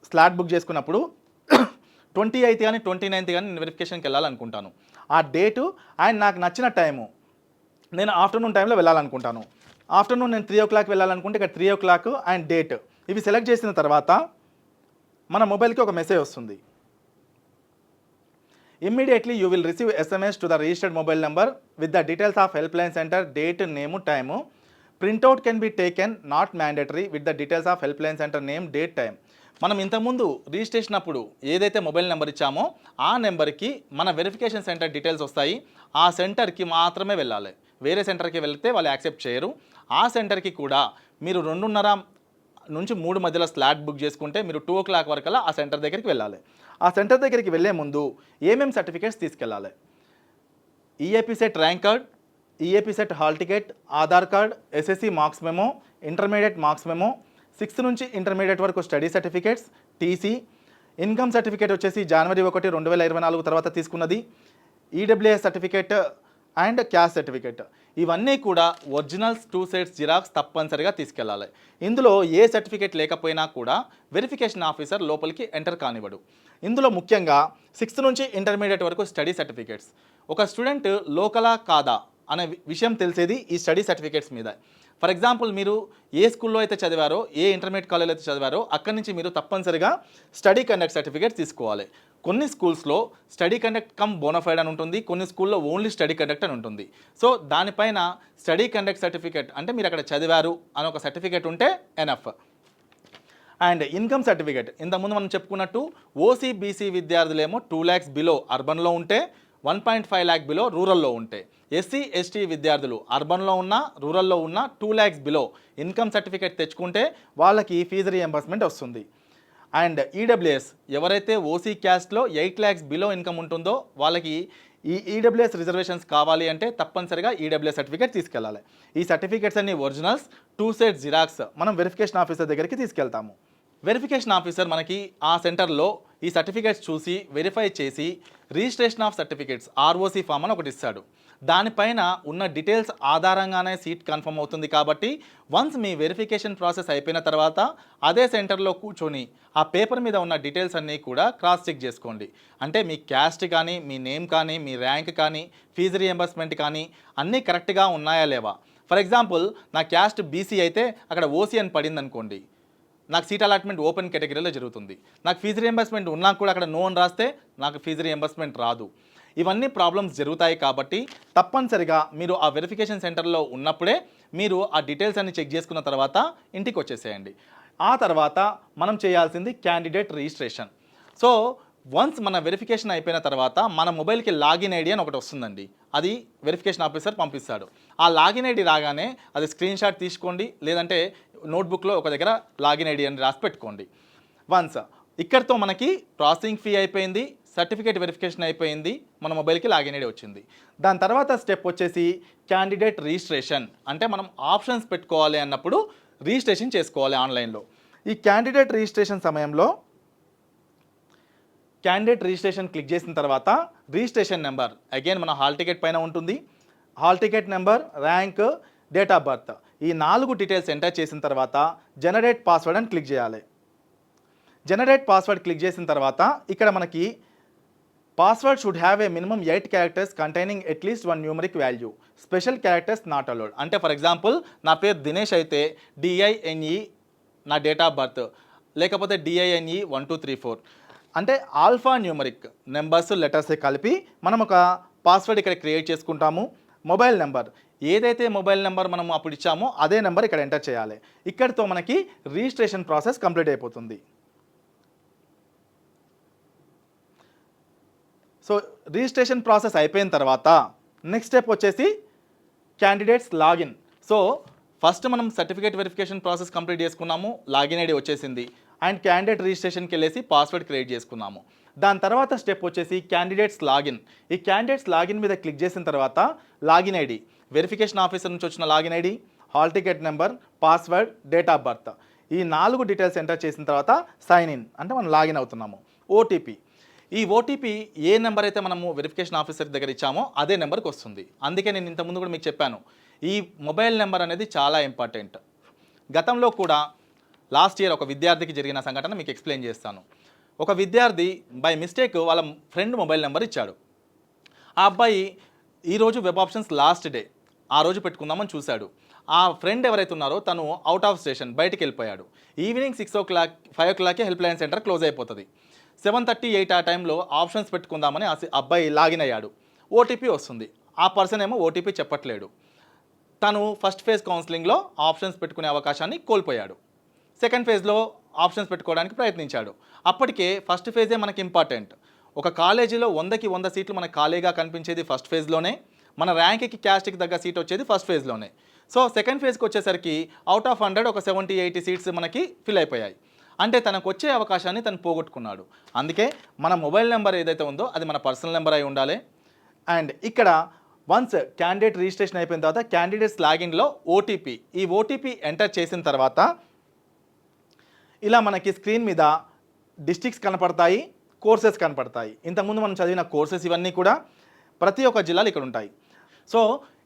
స్లాట్ బుక్ చేసుకున్నప్పుడు 28th కానీ 29th కానీ నేను వెరిఫికేషన్కి వెళ్ళాలనుకుంటాను. ఆ డేటు అండ్ నాకు నచ్చిన టైము, నేను ఆఫ్టర్నూన్ టైంలో వెళ్ళాలనుకుంటాను. ఆఫ్టర్నూన్ నేను 3 o'clock వెళ్ళాలనుకుంటే ఇక్కడ 3 o'clock అండ్ డేట్ ఇవి సెలెక్ట్ చేసిన తర్వాత మన మొబైల్కి ఒక మెసేజ్ వస్తుంది. Immediately you will receive SMS to the registered mobile number with the details of helpline center, date, name, time. Printout can be taken, not mandatory, with the details of helpline center name, date, time. మనం ఇంతకుముందు registration అప్పుడు ఏదైతే mobile number ఇచ్చామో ఆ నెంబర్కి మన verification centre details వస్తాయి. ఆ సెంటర్కి మాత్రమే వెళ్ళాలి. వేరే సెంటర్కి వెళ్తే వాళ్ళు యాక్సెప్ట్ చేయరు. ఆ సెంటర్కి కూడా మీరు 2:30 నుంచి 3 మధ్యలో స్లాట్ బుక్ చేసుకుంటే మీరు 2 o'clock వరకల్లా ఆ సెంటర్ దగ్గరికి వెళ్ళాలి. ఆ సెంటర్ దగ్గరికి వెళ్ళే ముందు ఏమేమి సర్టిఫికేట్స్ తీసుకెళ్ళాలి? EAP set rank card, EAP set hall ticket, Aadhaar card, SSC marks memo, intermediate marks memo, 6th నుంచి ఇంటర్మీడియట్ వరకు study certificates, TC, income certificate వచ్చేసి జనవరి 1, 2024 తర్వాత తీసుకున్నది, EWS certificate and caste certificate. ఇవన్నీ కూడా ఒరిజినల్స్ 2 sets జిరాక్స్ తప్పనిసరిగా తీసుకెళ్ళాలి. ఇందులో ఏ సర్టిఫికేట్ లేకపోయినా కూడా వెరిఫికేషన్ ఆఫీసర్ లోపలికి ఎంటర్ కానివ్వడు. ఇందులో ముఖ్యంగా 6th నుంచి ఇంటర్మీడియట్ వరకు స్టడీ సర్టిఫికేట్స్. ఒక స్టూడెంట్ లోకలా కాదా అనే విషయం తెలిసేది ఈ స్టడీ సర్టిఫికేట్స్ మీద. ఫర్ ఎగ్జాంపుల్ మీరు ఏ స్కూల్లో అయితే చదివారో, ఏ ఇంటర్మీడియట్ కాలేజ్లో అయితే చదివారో అక్కడి నుంచి మీరు తప్పనిసరిగా స్టడీ కండక్ట్ సర్టిఫికేట్ తీసుకోవాలి. కొన్ని స్కూల్స్లో స్టడీ కండక్ట్ కమ్ బోనఫైడ్ అని ఉంటుంది, కొన్ని స్కూల్లో ఓన్లీ స్టడీ కండక్ట్ అని ఉంటుంది. సో దానిపైన స్టడీ కండక్ట్ సర్టిఫికేట్ అంటే మీరు అక్కడ చదివారు అని ఒక సర్టిఫికేట్ ఉంటే ఎనఫ్. అండ్ ఇన్కమ్ సర్టిఫికేట్ ఇంతకుముందు మనం చెప్పుకున్నట్టు ఓసీ బీసీ విద్యార్థులేమో 2 lakhs బిలో అర్బన్లో ఉంటే, 1.5 lakh బిలో రూరల్లో ఉంటే, ఎస్సీ ఎస్టీ విద్యార్థులు అర్బన్లో ఉన్న రూరల్లో ఉన్న 2 lakhs బిలో ఇన్కమ్ సర్టిఫికేట్ తెచ్చుకుంటే వాళ్ళకి ఫీజు రియంబర్స్మెంట్ వస్తుంది. అండ్ ఈడబ్ల్యూఎస్ ఎవరైతే ఓసీ క్యాస్ట్లో 8 lakhs బిలో ఇన్కమ్ ఉంటుందో వాళ్ళకి ఈ ఈడబ్ల్యూఎస్ రిజర్వేషన్స్ కావాలి అంటే తప్పనిసరిగా ఈడబ్ల్యూఎస్ సర్టిఫికేట్ తీసుకెళ్ళాలి. ఈ సర్టిఫికేట్స్ అన్ని ఒరిజినల్స్ 2 sets జిరాక్స్ మనం వెరిఫికేషన్ ఆఫీసర్ దగ్గరికి తీసుకెళ్తాము. వెరిఫికేషన్ ఆఫీసర్ మనకి ఆ సెంటర్లో ఈ సర్టిఫికేట్స్ చూసి వెరిఫై చేసి registration of certificates ROC form అని ఒకటి ఇస్తాడు. దానిపైన ఉన్న డీటెయిల్స్ ఆధారంగానే సీట్ కన్ఫర్మ్ అవుతుంది. కాబట్టి వన్స్ మీ వెరిఫికేషన్ ప్రాసెస్ అయిపోయిన తర్వాత అదే సెంటర్లో కూర్చొని ఆ పేపర్ మీద ఉన్న డీటెయిల్స్ అన్నీ కూడా క్రాస్ చెక్ చేసుకోండి. అంటే మీ క్యాస్ట్ కానీ, మీ నేమ్ కానీ, మీ ర్యాంక్ కానీ, ఫీజు రియంబర్స్మెంట్ కానీ అన్నీ కరెక్ట్గా ఉన్నాయా లేవా. ఫర్ ఎగ్జాంపుల్ నా క్యాస్ట్ బీసీ అయితే అక్కడ ఓసీ అని పడింది అనుకోండి, నాకు సీట్ అలాట్మెంట్ ఓపెన్ కేటగిరీలో జరుగుతుంది. నాకు ఫీజు రియంబర్స్మెంట్ ఉన్నా కూడా అక్కడ నో అని రాస్తే నాకు ఫీజు రియంబర్స్మెంట్ రాదు. ఇవన్నీ ప్రాబ్లమ్స్ జరుగుతాయి. కాబట్టి తప్పనిసరిగా మీరు ఆ వెరిఫికేషన్ సెంటర్లో ఉన్నప్పుడే మీరు ఆ డీటెయిల్స్ అన్ని చెక్ చేసుకున్న తర్వాత ఇంటికి వచ్చేసేయండి. ఆ తర్వాత మనం చేయాల్సింది క్యాండిడేట్ రిజిస్ట్రేషన్. సో వన్స్ మన వెరిఫికేషన్ అయిపోయిన తర్వాత మన మొబైల్కి లాగిన్ ఐడి అని ఒకటి వస్తుందండి. అది వెరిఫికేషన్ ఆఫీసర్ పంపిస్తాడు. ఆ లాగిన్ ఐడి రాగానే అది స్క్రీన్ షాట్ తీసుకోండి, లేదంటే నోట్బుక్లో ఒక దగ్గర లాగిన్ ఐడి అని రాసి పెట్టుకోండి. వన్స్ ఇక్కడితో మనకి ప్రాసెసింగ్ ఫీ అయిపోయింది, సర్టిఫికేట్ వెరిఫికేషన్ అయిపోయింది, మన మొబైల్కి లాగిన్ ఐడి వచ్చింది. దాని తర్వాత స్టెప్ వచ్చేసి క్యాండిడేట్ రిజిస్ట్రేషన్. అంటే మనం ఆప్షన్స్ పెట్టుకోవాలి అన్నప్పుడు రిజిస్ట్రేషన్ చేసుకోవాలి ఆన్లైన్లో. ఈ క్యాండిడేట్ రిజిస్ట్రేషన్ సమయంలో క్యాండిడేట్ రిజిస్ట్రేషన్ క్లిక్ చేసిన తర్వాత రిజిస్ట్రేషన్ నెంబర్ అగైన్ మన హాల్ టికెట్ పైన ఉంటుంది. Hall ticket number, rank, date of birth. ఈ 4 డీటెయిల్స్ ఎంటర్ చేసిన తర్వాత జనరేట్ పాస్వర్డ్ అని క్లిక్ చేయాలి. జనరేట్ పాస్వర్డ్ క్లిక్ చేసిన తర్వాత ఇక్కడ మనకి password should have a minimum 8 characters containing at least 1 numeric value. Special characters not allowed. అంటే ఫర్ ఎగ్జాంపుల్ నా పేరు దినేష్ అయితే DINE నా డేట్ ఆఫ్ బర్త్, లేకపోతే DINE 1234 అంటే ఆల్ఫా న్యూమరిక్ నెంబర్స్ లెటర్స్ కలిపి మనం ఒక పాస్వర్డ్ ఇక్కడ క్రియేట్ చేసుకుంటాము. మొబైల్ నెంబర్ ఏదైతే మొబైల్ నెంబర్ మనం అప్పుడు ఇచ్చామో అదే నెంబర్ ఇక్కడ ఎంటర్ చేయాలి. ఇక్కడితో మనకి రిజిస్ట్రేషన్ ప్రాసెస్ కంప్లీట్ అయిపోతుంది. సో రిజిస్ట్రేషన్ ప్రాసెస్ అయిపోయిన తర్వాత నెక్స్ట్ స్టెప్ వచ్చేసి క్యాండిడేట్స్ లాగిన్. సో ఫస్ట్ మనం సర్టిఫికేట్ వెరిఫికేషన్ ప్రాసెస్ కంప్లీట్ చేసుకున్నాము, లాగిన్ ఐడి వచ్చేసింది. అండ్ క్యాండిడేట్ రిజిస్ట్రేషన్కి వెళ్ళేసి పాస్వర్డ్ క్రియేట్ చేసుకున్నాము. దాని తర్వాత స్టెప్ వచ్చేసి క్యాండిడేట్స్ లాగిన్. ఈ క్యాండిడేట్స్ లాగిన్ మీద క్లిక్ చేసిన తర్వాత లాగిన్ ఐడి, వెరిఫికేషన్ ఆఫీసర్ నుంచి వచ్చిన login ID, hall ticket number, password, date of birth, ఈ 4 డీటెయిల్స్ ఎంటర్ చేసిన తర్వాత సైన్ ఇన్ అంటే మనం లాగిన్ అవుతున్నాము. ఓటీపీ, ఈ ఓటీపీ ఏ నెంబర్ అయితే మనము వెరిఫికేషన్ ఆఫీసర్ దగ్గర ఇచ్చామో అదే నెంబర్కి వస్తుంది. అందుకే నేను ఇంతకుముందు కూడా మీకు చెప్పాను, ఈ మొబైల్ నెంబర్ అనేది చాలా ఇంపార్టెంట్. గతంలో కూడా లాస్ట్ ఇయర్ ఒక విద్యార్థికి జరిగిన సంఘటన మీకు ఎక్స్ప్లెయిన్ చేస్తాను. ఒక విద్యార్థి బై మిస్టేక్ వాళ్ళ ఫ్రెండ్ మొబైల్ నెంబర్ ఇచ్చాడు. ఆ అబ్బాయి ఈరోజు వెబ్ ఆప్షన్స్ లాస్ట్ డే, ఆ రోజు పెట్టుకుందామని చూశాడు. ఆ ఫ్రెండ్ ఎవరైతే ఉన్నారో తను అవుట్ ఆఫ్ స్టేషన్ బయటికి వెళ్ళిపోయాడు. Evening 6 o'clock 5 o'clock help line centre close అయిపోతుంది. 7:38 ఆ టైంలో ఆప్షన్స్ పెట్టుకుందామని అబ్బాయి లాగిన్ అయ్యాడు. ఓటీపీ వస్తుంది. ఆ పర్సన్ ఏమో ఓటీపీ చెప్పట్లేడు. తను ఫస్ట్ ఫేజ్ కౌన్సిలింగ్లో ఆప్షన్స్ పెట్టుకునే అవకాశాన్ని కోల్పోయాడు. సెకండ్ ఫేజ్లో ఆప్షన్స్ పెట్టుకోవడానికి ప్రయత్నించాడు. అప్పటికే ఫస్ట్ ఫేజే మనకి ఇంపార్టెంట్. ఒక కాలేజీలో 100కి 100 సీట్లు మనకు ఖాళీగా కనిపించేది ఫస్ట్ ఫేజ్లోనే, మన ర్యాంక్కి క్యాస్ట్కి తగ్గ సీట్ వచ్చేది ఫస్ట్ ఫేజ్లోనే. సో సెకండ్ ఫేజ్కి వచ్చేసరికి అవుట్ ఆఫ్ 100 ఒక 70-80 సీట్స్ మనకి ఫిల్ అయిపోయాయి. అంటే తనకు వచ్చే అవకాశాన్ని తను పోగొట్టుకున్నాడు. అందుకే మన మొబైల్ నెంబర్ ఏదైతే ఉందో అది మన పర్సనల్ నెంబర్ అయి ఉండాలి. అండ్ ఇక్కడ వన్స్ క్యాండిడేట్ రిజిస్ట్రేషన్ అయిపోయిన తర్వాత క్యాండిడేట్స్ లాగిన్లో ఓటీపీ, ఈ ఓటీపీ ఎంటర్ చేసిన తర్వాత ఇలా మనకి స్క్రీన్ మీద డిస్ట్రిక్ట్స్ కనపడతాయి, కోర్సెస్ కనపడతాయి. ఇంతకుముందు మనం చదివిన కోర్సెస్ ఇవన్నీ కూడా ప్రతి ఒక్క జిల్లాలో ఇక్కడ ఉంటాయి. సో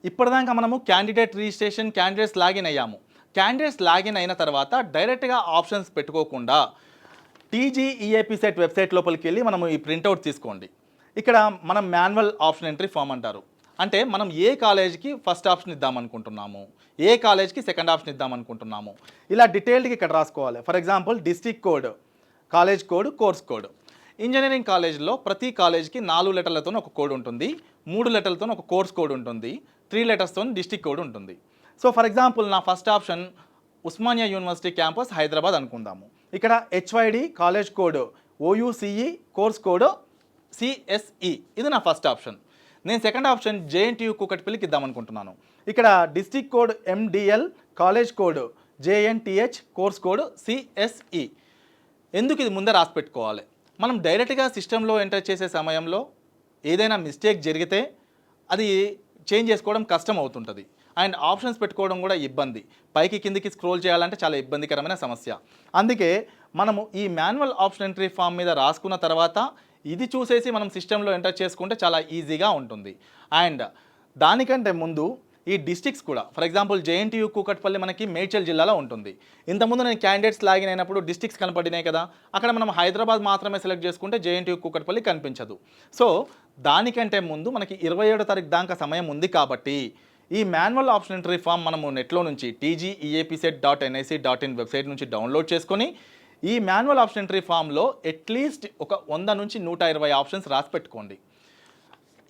ఇప్పటిదాకా మనము క్యాండిడేట్ రిజిస్ట్రేషన్, క్యాండిడేట్స్ లాగిన్ అయ్యాము. క్యాండిడేట్స్ లాగిన్ అయిన తర్వాత డైరెక్ట్గా ఆప్షన్స్ పెట్టుకోకుండా TGEAP సెట్ వెబ్సైట్ లోపలికి వెళ్ళి మనము ఈ ప్రింట్అవుట్ తీసుకోండి. ఇక్కడ మనం మాన్యువల్ ఆప్షన్ ఎంట్రీ ఫామ్ అంటారు. అంటే మనం ఏ కాలేజీకి ఫస్ట్ ఆప్షన్ ఇద్దామనుకుంటున్నాము, ఏ కాలేజ్కి సెకండ్ ఆప్షన్ ఇద్దామనుకుంటున్నాము, ఇలా డీటెయిల్డ్గా ఇక్కడ రాసుకోవాలి. For example district code, college code, course code. Engineering కాలేజ్లో ప్రతి కాలేజ్కి 4 లెటర్లతో ఒక కోడ్ ఉంటుంది, 3 లెటర్లతో ఒక కోర్స్ కోడ్ ఉంటుంది, 3 లెటర్స్తో డిస్ట్రిక్ట్ కోడ్ ఉంటుంది. సో ఫర్ ఎగ్జాంపుల్ నా first option Osmania university campus Hyderabad అనుకుందాము. ఇక్కడ HYD college code OUCE, course code CSE, ఇది నా ఫస్ట్ ఆప్షన్. నేను సెకండ్ ఆప్షన్ JNTU కూకట్పల్లికి ఇద్దామనుకుంటున్నాను. ఇక్కడ district code MDL, college code JNTH, course code CSE. ఎందుకు ఇది ముందే రాసి పెట్టుకోవాలి? మనం డైరెక్ట్గా సిస్టంలో ఎంటర్ చేసే సమయంలో ఏదైనా మిస్టేక్ జరిగితే అది చేంజ్ చేసుకోవడం కష్టం అవుతుంటుంది. అండ్ ఆప్షన్స్ పెట్టుకోవడం కూడా ఇబ్బంది, పైకి కిందికి స్క్రోల్ చేయాలంటే చాలా ఇబ్బందికరమైన సమస్య. అందుకే మనము ఈ మాన్యువల్ ఆప్షన్ ఎంట్రీ ఫామ్ మీద రాసుకున్న తర్వాత ఇది చూసేసి మనం సిస్టంలో ఎంటర్ చేసుకుంటే చాలా ఈజీగా ఉంటుంది. అండ్ దానికంటే ముందు ఈ డిస్ట్రిక్ట్స్ కూడా, ఫర్ ఎగ్జాంపుల్ JNTU కూకట్పల్లి మనకి మేడ్చల్ జిల్లాలో ఉంటుంది. ఇంతకుముందు నేను క్యాండిడేట్స్ లాగిన్ అయినప్పుడు డిస్ట్రిక్ట్స్ కనపడినాయి కదా, అక్కడ మనం హైదరాబాద్ మాత్రమే సెలెక్ట్ చేసుకుంటే JNTU కూకట్పల్లి కనిపించదు. సో దానికంటే ముందు మనకి 27వ తారీఖు దాకా సమయం ఉంది కాబట్టి ఈ మాన్యువల్ ఆప్షన్ ఎంట్రీ ఫామ్ మనము నెట్లో నుంచి TGEAPset.nic.in వెబ్సైట్ నుంచి డౌన్లోడ్ చేసుకొని ఈ మాన్యువల్ ఆప్షన్ ఎంట్రీ ఫామ్లో అట్లీస్ట్ ఒక 100 నుంచి 120 ఆప్షన్స్ రాసి పెట్టుకోండి.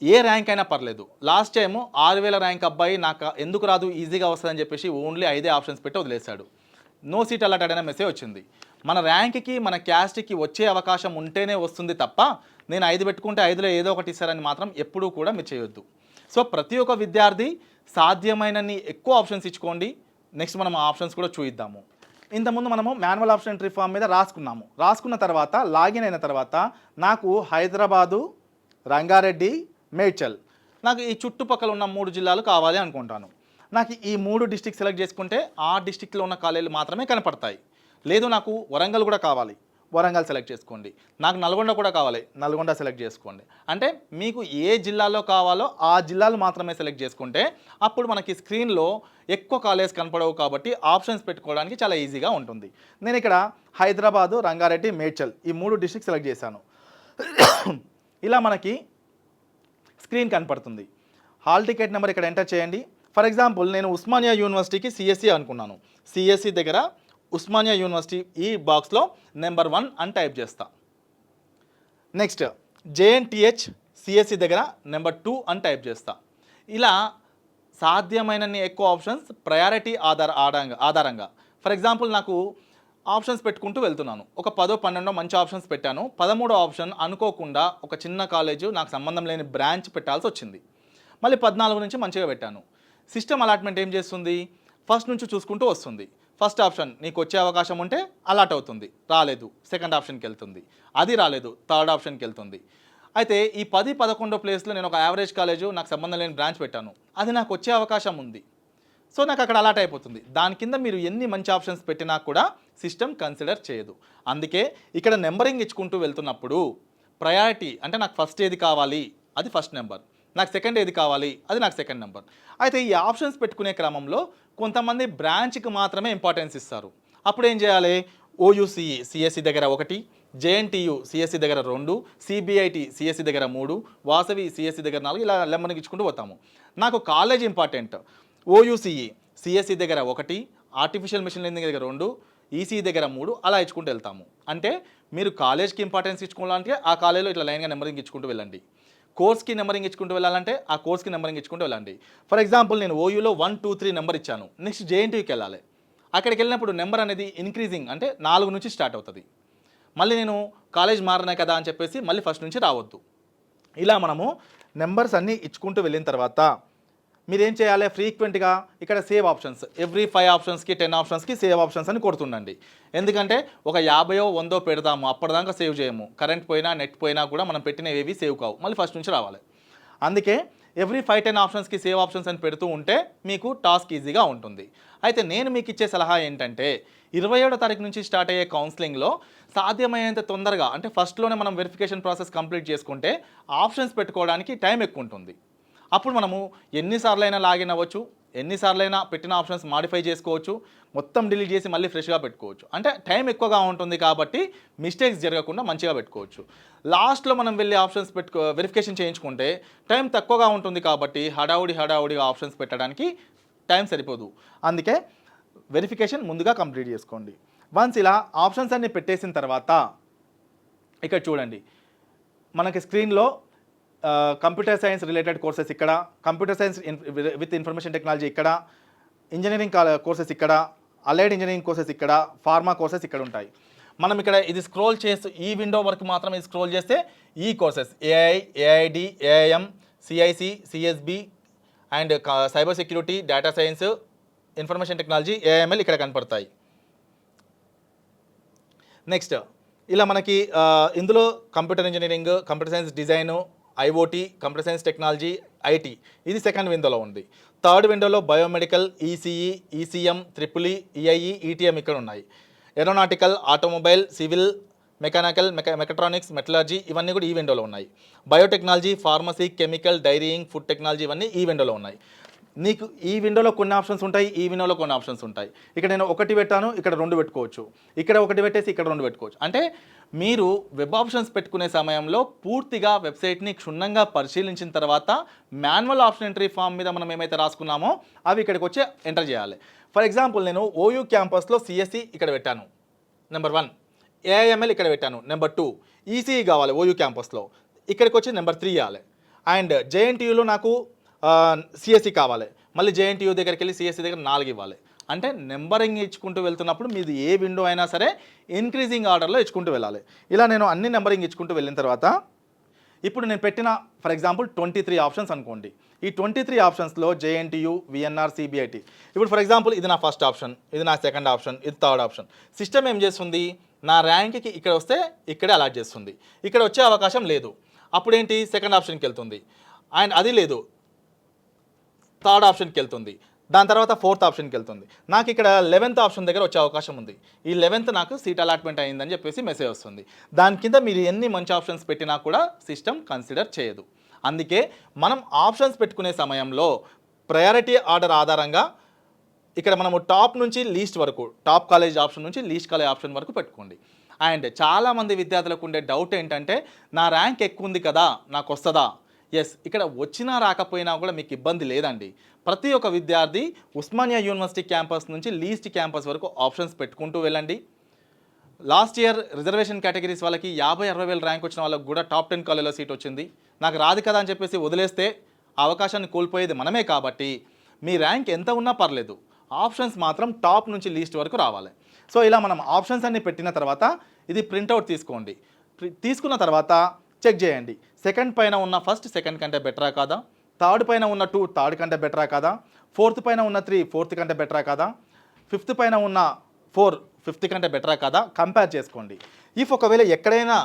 ఏ ర్యాంక్ అయినా పర్లేదు. లాస్ట్ టైం 6000 ర్యాంక్ అబ్బాయి నాకు ఎందుకు రాదు, ఈజీగా వస్తుందని చెప్పేసి ఓన్లీ 5 ఆప్షన్స్ పెట్టి వదిలేశాడు. నో సీట్ అలాట్ అనే మెసేజ్ వచ్చింది. మన ర్యాంక్కి మన క్యాస్ట్కి వచ్చే అవకాశం ఉంటేనే వస్తుంది తప్ప నేను 5 పెట్టుకుంటే 5లో ఏదో ఒకటి ఇస్తారని మాత్రం ఎప్పుడూ కూడా మీరు చేయొద్దు. సో ప్రతి ఒక్క విద్యార్థి సాధ్యమైనన్ని ఎక్కువ ఆప్షన్స్ ఇచ్చుకోండి. నెక్స్ట్ మనం ఆ ఆప్షన్స్ కూడా చూద్దాము. ఇంతకుముందు మనము మాన్యువల్ ఆప్షన్ ఎంట్రీ ఫామ్ మీద రాసుకున్నాము. రాసుకున్న తర్వాత లాగిన్ అయిన తర్వాత నాకు హైదరాబాదు, రంగారెడ్డి, మేడ్చల్, నాకు ఈ చుట్టుపక్కల ఉన్న 3 జిల్లాలు కావాలి అనుకుంటాను. నాకు ఈ 3 డిస్ట్రిక్ట్ సెలెక్ట్ చేసుకుంటే ఆ డిస్ట్రిక్ట్లో ఉన్న కాలేజీలు మాత్రమే కనపడతాయి. లేదు నాకు వరంగల్ కూడా కావాలి, వరంగల్ సెలెక్ట్ చేసుకోండి. నాకు నల్గొండ కూడా కావాలి, నల్గొండ సెలెక్ట్ చేసుకోండి. అంటే మీకు ఏ జిల్లాలో కావాలో ఆ జిల్లాలు మాత్రమే సెలెక్ట్ చేసుకుంటే అప్పుడు మనకి స్క్రీన్లో ఎక్కువ కాలేజ్ కనపడవు కాబట్టి ఆప్షన్స్ పెట్టుకోవడానికి చాలా ఈజీగా ఉంటుంది. నేను ఇక్కడ హైదరాబాదు, రంగారెడ్డి, మేడ్చల్ ఈ 3 డిస్ట్రిక్ట్ సెలెక్ట్ చేశాను. ఇలా మనకి స్క్రీన్ కనపడుతుంది. హాల్ టికెట్ నెంబర్ ఇక్కడ ఎంటర్ చేయండి. ఫర్ ఎగ్జాంపుల్ నేను ఉస్మానియా యూనివర్సిటీకి సిఎస్సి అనుకున్నాను. సిఎస్సి దగ్గర ఉస్మానియా యూనివర్సిటీ ఈ బాక్స్లో నెంబర్ 1 అని టైప్ చేస్తా. నెక్స్ట్ జేఎన్టీహెచ్ సిఎస్సి దగ్గర నెంబర్ 2 అని టైప్ చేస్తా. ఇలా సాధ్యమైనన్ని ఎక్కువ ఆప్షన్స్ ప్రయారిటీ ఆధారంగా ఫర్ ఎగ్జాంపుల్ నాకు ఆప్షన్స్ పెట్టుకుంటూ వెళ్తున్నాను. ఒక 10-12 మంచి ఆప్షన్స్ పెట్టాను. 13వ ఆప్షన్ అనుకోకుండా ఒక చిన్న కాలేజు నాకు సంబంధం లేని బ్రాంచ్ పెట్టాల్సి వచ్చింది. మళ్ళీ 14 నుంచి మంచిగా పెట్టాను. సిస్టమ్ అలాట్మెంట్ ఏం చేస్తుంది, ఫస్ట్ నుంచి చూసుకుంటూ వస్తుంది. ఫస్ట్ ఆప్షన్ నీకు వచ్చే అవకాశం ఉంటే అలాట్ అవుతుంది, రాలేదు సెకండ్ ఆప్షన్కి వెళ్తుంది, అది రాలేదు థర్డ్ ఆప్షన్కి వెళ్తుంది. అయితే ఈ 10-11 ప్లేస్లో నేను ఒక యావరేజ్ కాలేజు నాకు సంబంధం లేని బ్రాంచ్ పెట్టాను, అది నాకు వచ్చే అవకాశం ఉంది, సో నాకు అక్కడ అలాట్ అయిపోతుంది. దాని కింద మీరు ఎన్ని మంచి ఆప్షన్స్ పెట్టినా కూడా సిస్టమ్ కన్సిడర్ చేయదు. అందుకే ఇక్కడ నెంబరింగ్ ఇచ్చుకుంటూ వెళ్తున్నప్పుడు ప్రయారిటీ అంటే నాకు ఫస్ట్ ఏది కావాలి అది ఫస్ట్ నెంబర్, నాకు సెకండ్ ఏది కావాలి అది నాకు సెకండ్ నెంబర్. అయితే ఈ ఆప్షన్స్ పెట్టుకునే క్రమంలో కొంతమంది బ్రాంచ్కి మాత్రమే ఇంపార్టెన్స్ ఇస్తారు. అప్పుడు ఏం చేయాలి, ఓయూసీఈ సిఎస్సి దగ్గర 1, జేఎన్టీయు సిఎస్సి దగ్గర 2, సిబిఐటి సిఎస్సి దగ్గర 3, వాసవి సిఎస్సి దగ్గర 4, ఇలా నెంబరింగ్ ఇచ్చుకుంటూ పోతాము. నాకు కాలేజ్ ఇంపార్టెంట్. ఓయూసీఈ సిఎస్సి దగ్గర 1, ఆర్టిఫిషియల్ మెషిన్ లెర్నింగ్ దగ్గర 2, ఈసీఈ దగ్గర 3, అలా ఇచ్చుకుంటూ వెళ్తాము. అంటే మీరు కాలేజ్కి ఇంపార్టెన్స్ ఇచ్చుకోవాలంటే ఆ కాలేజ్లో ఇట్లా లైన్గా నెంబరింగ్ ఇచ్చుకుంటూ వెళ్ళండి. కోర్స్కి నెంబరింగ్ ఇచ్చుకుంటూ వెళ్ళాలంటే ఆ కోర్స్కి నెంబరింగ్ ఇచ్చుకుంటూ వెళ్ళండి. ఫర్ ఎగ్జాంపుల్ నేను ఓయూలో 1, 2, 3 నెంబర్ ఇచ్చాను. నెక్స్ట్ జేఎన్టీయూకి వెళ్ళాలి. అక్కడికి వెళ్ళినప్పుడు నెంబర్ అనేది ఇంక్రీజింగ్ అంటే 4 నుంచి స్టార్ట్ అవుతుంది. మళ్ళీ నేను కాలేజ్ మారినా కదా అని చెప్పేసి మళ్ళీ ఫస్ట్ నుంచి రావద్దు. ఇలా మనము నెంబర్స్ అన్నీ ఇచ్చుకుంటూ వెళ్ళిన తర్వాత మీరేం చేయాలి, ఫ్రీక్వెంట్గా ఇక్కడ సేవ్ ఆప్షన్స్ ఎవ్రీ 5 ఆప్షన్స్కి 10 ఆప్షన్స్కి సేవ్ ఆప్షన్స్ అని కొడుతుండండి. ఎందుకంటే ఒక 50 100 పెడతాము, అప్పటిదాకా సేవ్ చేయము. కరెంట్ పోయినా నెట్ పోయినా కూడా మనం పెట్టినవి ఏవి సేవ్ కావు, మళ్ళీ ఫస్ట్ నుంచి రావాలి. అందుకే ఎవ్రీ 5-10 ఆప్షన్స్కి సేవ్ ఆప్షన్స్ అని పెడుతూ ఉంటే మీకు టాస్క్ ఈజీగా ఉంటుంది. అయితే నేను మీకు ఇచ్చే సలహా ఏంటంటే 27వ తారీఖు నుంచి స్టార్ట్ అయ్యే కౌన్సిలింగ్లో సాధ్యమైనంత తొందరగా అంటే ఫస్ట్లోనే మనం వెరిఫికేషన్ ప్రాసెస్ కంప్లీట్ చేసుకుంటే ఆప్షన్స్ పెట్టుకోవడానికి టైం ఎక్కువ ఉంటుంది. అప్పుడు మనము ఎన్నిసార్లైనా లాగిన్ అవ్వచ్చు, ఎన్నిసార్లైనా పెట్టిన ఆప్షన్స్ మాడిఫై చేసుకోవచ్చు, మొత్తం డిలీట్ చేసి మళ్ళీ ఫ్రెష్గా పెట్టుకోవచ్చు. అంటే టైం ఎక్కువగా ఉంటుంది కాబట్టి మిస్టేక్స్ జరగకుండా మంచిగా పెట్టుకోవచ్చు. లాస్ట్లో మనం వెళ్ళి ఆప్షన్స్ వెరిఫికేషన్ చేయించుకుంటే టైం తక్కువగా ఉంటుంది కాబట్టి హడావుడిగా ఆప్షన్స్ పెట్టడానికి టైం సరిపోదు. అందుకే వెరిఫికేషన్ ముందుగా కంప్లీట్ చేసుకోండి. వన్స్ ఇలా ఆప్షన్స్ అన్ని పెట్టేసిన తర్వాత ఇక్కడ చూడండి, మనకి స్క్రీన్లో కంప్యూటర్ సైన్స్ రిలేటెడ్ కోర్సెస్ ఇక్కడ, computer science with information technology ఇక్కడ, ఇంజనీరింగ్ కోర్సెస్ ఇక్కడ, అలైడ్ ఇంజనీరింగ్ కోర్సెస్ ఇక్కడ, ఫార్మా కోర్సెస్ ఇక్కడ ఉంటాయి. మనం ఇక్కడ ఇది స్క్రోల్ చేస్తూ ఈ విండో వరకు మాత్రం ఇది స్క్రోల్ చేస్తే ఈ courses AI, AID, AIM, CIC, CSB and cyber security, data science, information technology, AIML ఇక్కడ కనపడతాయి. నెక్స్ట్ ఇలా మనకి ఇందులో computer engineering, computer science design, IoT, computer science technology, IT ఇది సెకండ్ విండోలో ఉంది. థర్డ్ విండోలో biomedical, ECE, ECM, triple EIE, ETM ఇక్కడ ఉన్నాయి. Aeronautical, automobile, civil, mechanical, mechatronics, metallurgy ఇవన్నీ కూడా ఈ విండోలో ఉన్నాయి. Biotechnology, pharmacy, chemical, dairying, food technology ఇవన్నీ ఈ విండోలో ఉన్నాయి. నీకు ఈ విండోలో కొన్ని ఆప్షన్స్ ఉంటాయి, ఈ విండోలో కొన్ని ఆప్షన్స్ ఉంటాయి. ఇక్కడ నేను 1 పెట్టాను, ఇక్కడ 2 పెట్టుకోవచ్చు, ఇక్కడ 1 పెట్టేసి ఇక్కడ 2 పెట్టుకోవచ్చు. అంటే మీరు వెబ్ ఆప్షన్స్ పెట్టుకునే సమయంలో పూర్తిగా వెబ్సైట్ని క్షుణ్ణంగా పరిశీలించిన తర్వాత మాన్యువల్ ఆప్షన్ ఎంట్రీ ఫామ్ మీద మనం ఏమైతే రాసుకున్నామో అవి ఇక్కడికి వచ్చి ఎంటర్ చేయాలి. ఫర్ ఎగ్జాంపుల్ నేను ఓయూ క్యాంపస్లో సిఎస్సి ఇక్కడ పెట్టాను నెంబర్ 1, ఏఐఎంఎల్ ఇక్కడ పెట్టాను నెంబర్ 2, ఈసీఈ కావాలి ఓయూ క్యాంపస్లో ఇక్కడికి వచ్చి నెంబర్ 3 ఇవ్వాలి. అండ్ జేఎన్టీయూలో నాకు సిఎస్సి కావాలి, మళ్ళీ జేఎన్టీయూ దగ్గరికి వెళ్ళి సిఎస్సి దగ్గర 4 ఇవ్వాలి. అంటే నెంబరింగ్ ఇచ్చుకుంటూ వెళ్తున్నప్పుడు మీది ఏ విండో అయినా సరే ఇంక్రీజింగ్ ఆర్డర్లో ఇచ్చుకుంటూ వెళ్ళాలి. ఇలా నేను అన్ని నెంబరింగ్ ఇచ్చుకుంటూ వెళ్ళిన తర్వాత ఇప్పుడు నేను పెట్టిన ఫర్ ఎగ్జాంపుల్ 23 ఆప్షన్స్ అనుకోండి. ఈ 23 ఆప్షన్స్లో జేఎన్టీయూ, విఎన్ఆర్, సిబిఐటి. ఇప్పుడు ఫర్ ఎగ్జాంపుల్ ఇది నా ఫస్ట్ ఆప్షన్, ఇది నా సెకండ్ ఆప్షన్, ఇది థర్డ్ ఆప్షన్. సిస్టమ్ ఏం చేస్తుంది, నా ర్యాంక్కి ఇక్కడ వస్తే ఇక్కడే అలాట్ చేస్తుంది. ఇక్కడ వచ్చే అవకాశం లేదు, అప్పుడేంటి సెకండ్ ఆప్షన్కి వెళ్తుంది. అండ్ అది లేదు థర్డ్ ఆప్షన్కి వెళ్తుంది. దాని తర్వాత 4th ఆప్షన్కి వెళ్తుంది. నాకు ఇక్కడ 11th ఆప్షన్ దగ్గర వచ్చే అవకాశం ఉంది. ఈ 11th నాకు సీట్ అలాట్మెంట్ అయిందని చెప్పేసి మెసేజ్ వస్తుంది. దాని కింద మీరు ఎన్ని మంచి ఆప్షన్స్ పెట్టినా కూడా సిస్టమ్ కన్సిడర్ చేయదు. అందుకే మనం ఆప్షన్స్ పెట్టుకునే సమయంలో ప్రయారిటీ ఆర్డర్ ఆధారంగా ఇక్కడ మనము టాప్ నుంచి లీస్ట్ వరకు, టాప్ కాలేజ్ ఆప్షన్ నుంచి లీస్ట్ కాలేజ్ ఆప్షన్ వరకు పెట్టుకోండి. అండ్ చాలామంది విద్యార్థులకు ఉండే డౌట్ ఏంటంటే నా ర్యాంక్ ఎక్కువ ఉంది కదా, నాకు వస్తుందా? ఎస్, ఇక్కడ వచ్చినా రాకపోయినా కూడా మీకు ఇబ్బంది లేదండి. ప్రతి ఒక్క విద్యార్థి ఉస్మానియా యూనివర్సిటీ క్యాంపస్ నుంచి లీస్ట్ క్యాంపస్ వరకు ఆప్షన్స్ పెట్టుకుంటూ వెళ్ళండి. లాస్ట్ ఇయర్ రిజర్వేషన్ కేటగిరీస్ వాళ్ళకి 50-60 వేల ర్యాంక్ వచ్చిన వాళ్ళకి కూడా టాప్ 10 కాలేజ్లో సీట్ వచ్చింది. నాకు రాదు కదా అని చెప్పేసి వదిలేస్తే ఆ అవకాశాన్ని కోల్పోయేది మనమే. కాబట్టి మీ ర్యాంక్ ఎంత ఉన్నా పర్లేదు, ఆప్షన్స్ మాత్రం టాప్ నుంచి లీస్ట్ వరకు రావాలి. సో ఇలా మనం ఆప్షన్స్ అన్ని పెట్టిన తర్వాత ఇది ప్రింట్అవుట్ తీసుకోండి. తీసుకున్న తర్వాత చెక్ చేయండి, సెకండ్ పైన ఉన్న ఫస్ట్ సెకండ్ కంటే బెటరా కాదా, థర్డ్ పైన ఉన్న 2 థర్డ్ కంటే బెటరా కాదా, ఫోర్త్ పైన ఉన్న 3 ఫోర్త్ కంటే బెటరా కాదా, ఫిఫ్త్ పైన ఉన్న 4 ఫిఫ్త్ కంటే బెటరా కాదా, కంపేర్ చేసుకోండి. ఇఫ్ ఒకవేళ ఎక్కడైనా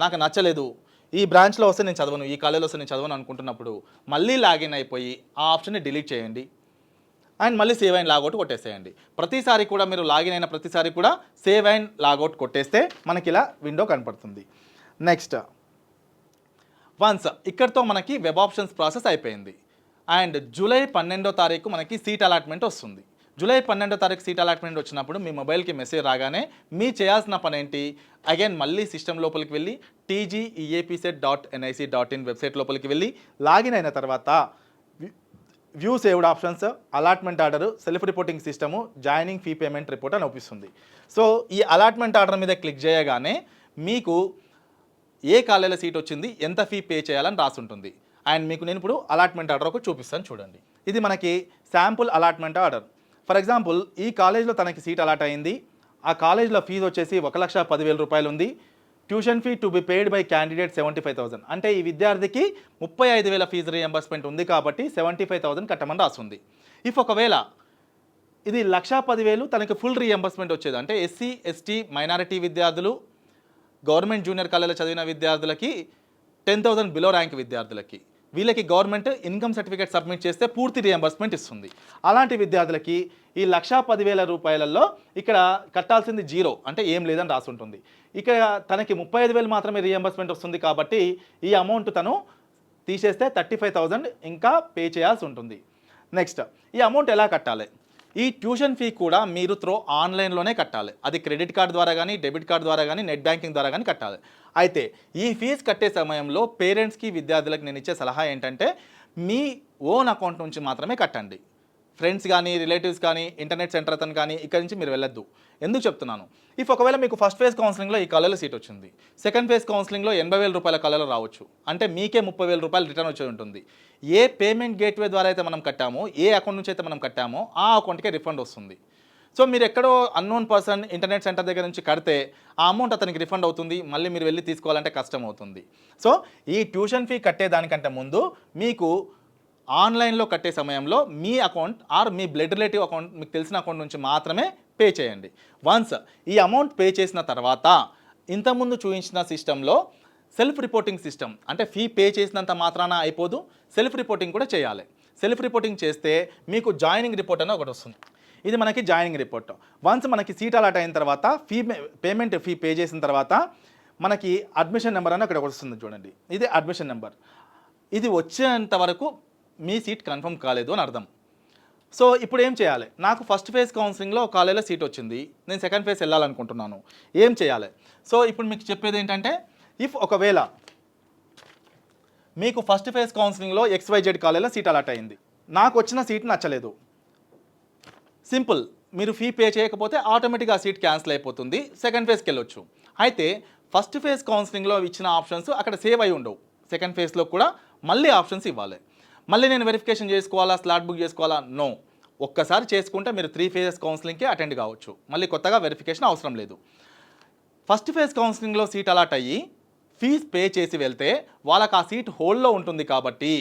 నాకు నచ్చలేదు, ఈ బ్రాంచ్లో వస్తే నేను చదవను, ఈ కాలేజ్లో వస్తే నేను చదవను అనుకుంటున్నప్పుడు మళ్ళీ లాగిన్ అయిపోయి ఆ ఆప్షన్ని డిలీట్ చేయండి అండ్ మళ్ళీ సేవ్ అండ్ లాగౌట్ కొట్టేసేయండి. ప్రతిసారి కూడా మీరు లాగిన్ అయిన ప్రతిసారి కూడా సేవ్ అండ్ లాగౌట్ కొట్టేస్తే మనకి ఇలా విండో కనపడుతుంది. నెక్స్ట్ వన్స్ ఇక్కడితో మనకి వెబ్ ఆప్షన్స్ ప్రాసెస్ అయిపోయింది. అండ్ జూలై 12వ తారీఖు మనకి సీట్ అలాట్మెంట్ వస్తుంది. జూలై 12వ తారీఖు సీట్ అలాట్మెంట్ వచ్చినప్పుడు మీ మొబైల్కి మెసేజ్ రాగానే మీ చేయాల్సిన పని ఏంటి, అగైన్ మళ్ళీ సిస్టమ్ లోపలికి వెళ్ళి tgeapset.nic.in వెబ్సైట్ లోపలికి వెళ్ళి లాగిన్ అయిన తర్వాత view saved options, allotment order, self reporting system, joining fee payment report అని చూపిస్తుంది. సో ఈ అలాట్మెంట్ ఆర్డర్ మీద క్లిక్ చేయగానే మీకు ఏ కాలేజీలో సీట్ వచ్చింది, ఎంత ఫీ పే చేయాలని రాసి ఉంటుంది. అండ్ మీకు నేను ఇప్పుడు అలాట్మెంట్ ఆర్డర్ ఒకటి చూపిస్తాను చూడండి. ఇది మనకి sample allotment order. For example ఈ కాలేజ్లో తనకి సీట్ అలాట్ అయింది. ఆ కాలేజ్లో ఫీజు వచ్చేసి 1,10,000 రూపాయలు ఉంది. Tuition fee to be paid by candidate 75,000. అంటే ఈ విద్యార్థికి 35,000 ఫీజు రీఎంబర్స్మెంట్ ఉంది కాబట్టి 75,000 కట్టమని రాస్తుంది. ఇఫ్ ఒకవేళ ఇది 1,10,000 తనకి ఫుల్ రీఎంబర్స్మెంట్ వచ్చేది, అంటే ఎస్సీ ఎస్టీ మైనారిటీ విద్యార్థులు, గవర్నమెంట్ జూనియర్ కాలేజీలో చదివిన విద్యార్థులకి, 10,000 బిలో ర్యాంక్ విద్యార్థులకి, వీళ్ళకి గవర్నమెంట్ ఇన్కమ్ సర్టిఫికేట్ సబ్మిట్ చేస్తే పూర్తి రియంబర్స్మెంట్ ఇస్తుంది. అలాంటి విద్యార్థులకి ఈ 1,10,000 రూపాయలలో ఇక్కడ కట్టాల్సింది 0, అంటే ఏం లేదని రాసి ఉంటుంది. ఇక తనకి 35,000 మాత్రమే రియంబర్స్మెంట్ వస్తుంది కాబట్టి ఈ అమౌంట్ తను తీసేస్తే 35,000 ఇంకా పే చేయాల్సి ఉంటుంది. నెక్స్ట్ ఈ అమౌంట్ ఎలా కట్టాలి? ఈ ట్యూషన్ ఫీ కూడా మీరు ఆన్లైన్లోనే కట్టాలి. అది క్రెడిట్ కార్డ్ ద్వారా కానీ, డెబిట్ కార్డ్ ద్వారా కానీ, నెట్ బ్యాంకింగ్ ద్వారా కానీ కట్టాలి. అయితే ఈ ఫీజు కట్టే సమయంలో పేరెంట్స్కి, విద్యార్థులకు నేను ఇచ్చే సలహా ఏంటంటే మీ ఓన్ అకౌంట్ నుంచి మాత్రమే కట్టండి. ఫ్రెండ్స్ కానీ, రిలేటివ్స్ కానీ, ఇంటర్నెట్ సెంటర్ అతను కానీ ఇక్కడి నుంచి మీరు వెళ్ళొద్దు. ఎందుకు చెప్తున్నాను, ఇఫ్ ఒకవేళ మీకు ఫస్ట్ ఫేజ్ కౌన్సిలింగ్లో ఈ కాలేజీలో సీట్ వచ్చింది, సెకండ్ ఫేజ్ కౌన్సిలింగ్లో 80,000 రూపాయల కాలేజీలో రావచ్చు, అంటే మీకే 30,000 రూపాయలు రిటర్న్ వచ్చి ఉంటుంది. ఏ పేమెంట్ గేట్వే ద్వారా అయితే మనం కట్టామో, ఏ అకౌంట్ నుంచి అయితే మనం కట్టామో ఆ అకౌంట్కే రిఫండ్ వస్తుంది. సో మీరు ఎక్కడో అన్నోన్ పర్సన్ ఇంటర్నెట్ సెంటర్ దగ్గర నుంచి కడితే ఆ అమౌంట్ అతనికి రిఫండ్ అవుతుంది, మళ్ళీ మీరు వెళ్ళి తీసుకోవాలంటే కష్టం అవుతుంది. సో ఈ ట్యూషన్ ఫీ కట్టేదానికంటే ముందు మీకు ఆన్లైన్లో కట్టే సమయంలో మీ అకౌంట్ ఆర్ మీ బ్లడ్ రిలేటివ్ అకౌంట్, మీకు తెలిసిన అకౌంట్ నుంచి మాత్రమే పే చేయండి. వన్స్ ఈ అమౌంట్ పే చేసిన తర్వాత ఇంతకుముందు చూపించిన సిస్టంలో సెల్ఫ్ రిపోర్టింగ్ సిస్టమ్, అంటే ఫీ పే చేసినంత మాత్రాన అయిపోదు, సెల్ఫ్ రిపోర్టింగ్ కూడా చేయాలి. సెల్ఫ్ రిపోర్టింగ్ చేస్తే మీకు జాయినింగ్ రిపోర్ట్ అని ఒకటి వస్తుంది. ఇది మనకి జాయినింగ్ రిపోర్ట్. వన్స్ మనకి సీట్ అలాట్ అయిన తర్వాత పేమెంట్ ఫీ పే చేసిన తర్వాత మనకి అడ్మిషన్ నెంబర్ అని అక్కడ వస్తుంది చూడండి. ఇది అడ్మిషన్ నెంబర్. ఇది వచ్చేంత వరకు మీ సీట్ కన్ఫర్మ్ కాలేదు అని అర్థం. సో ఇప్పుడు ఏం చేయాలి? నాకు ఫస్ట్ ఫేజ్ కౌన్సిలింగ్లో కాలేజీలో సీట్ వచ్చింది, నేను సెకండ్ ఫేజ్ వెళ్ళాలనుకుంటున్నాను, ఏం చేయాలి? సో ఇప్పుడు మీకు చెప్పేది ఏంటంటే, ఇఫ్ ఒకవేళ మీకు ఫస్ట్ ఫేజ్ కౌన్సిలింగ్లో XYZ కాలేజీలో సీట్ అలాట్ అయింది, నాకు వచ్చిన సీట్ నచ్చలేదు, సింపుల్, మీరు ఫీ పే చేయకపోతే ఆటోమేటిక్గా ఆ సీట్ క్యాన్సిల్ అయిపోతుంది, సెకండ్ ఫేజ్కి వెళ్ళొచ్చు. అయితే ఫస్ట్ ఫేజ్ కౌన్సిలింగ్లో ఇచ్చిన ఆప్షన్స్ అక్కడ సేవ్ అయి ఉండవు, సెకండ్ ఫేజ్లో కూడా మళ్ళీ ఆప్షన్స్ ఇవ్వాలి. మళ్ళీ నేను వెరిఫికేషన్ చేసుకోవాలా, స్లాట్ బుక్ చేసుకోవాలా? నో. ఒక్కసారి చేసుకుంటే మీరు 3 ఫేజెస్ కౌన్సిలింగ్కి అటెండ్ కావచ్చు, మళ్ళీ కొత్తగా వెరిఫికేషన్ అవసరం లేదు. ఫస్ట్ ఫేజ్ కౌన్సిలింగ్లో సీట్ అలాట్ అయ్యి ఫీజ్ పే చేసి వెళ్తే వాళ్ళకి ఆ సీట్ హోల్డ్లో ఉంటుంది కాబట్టి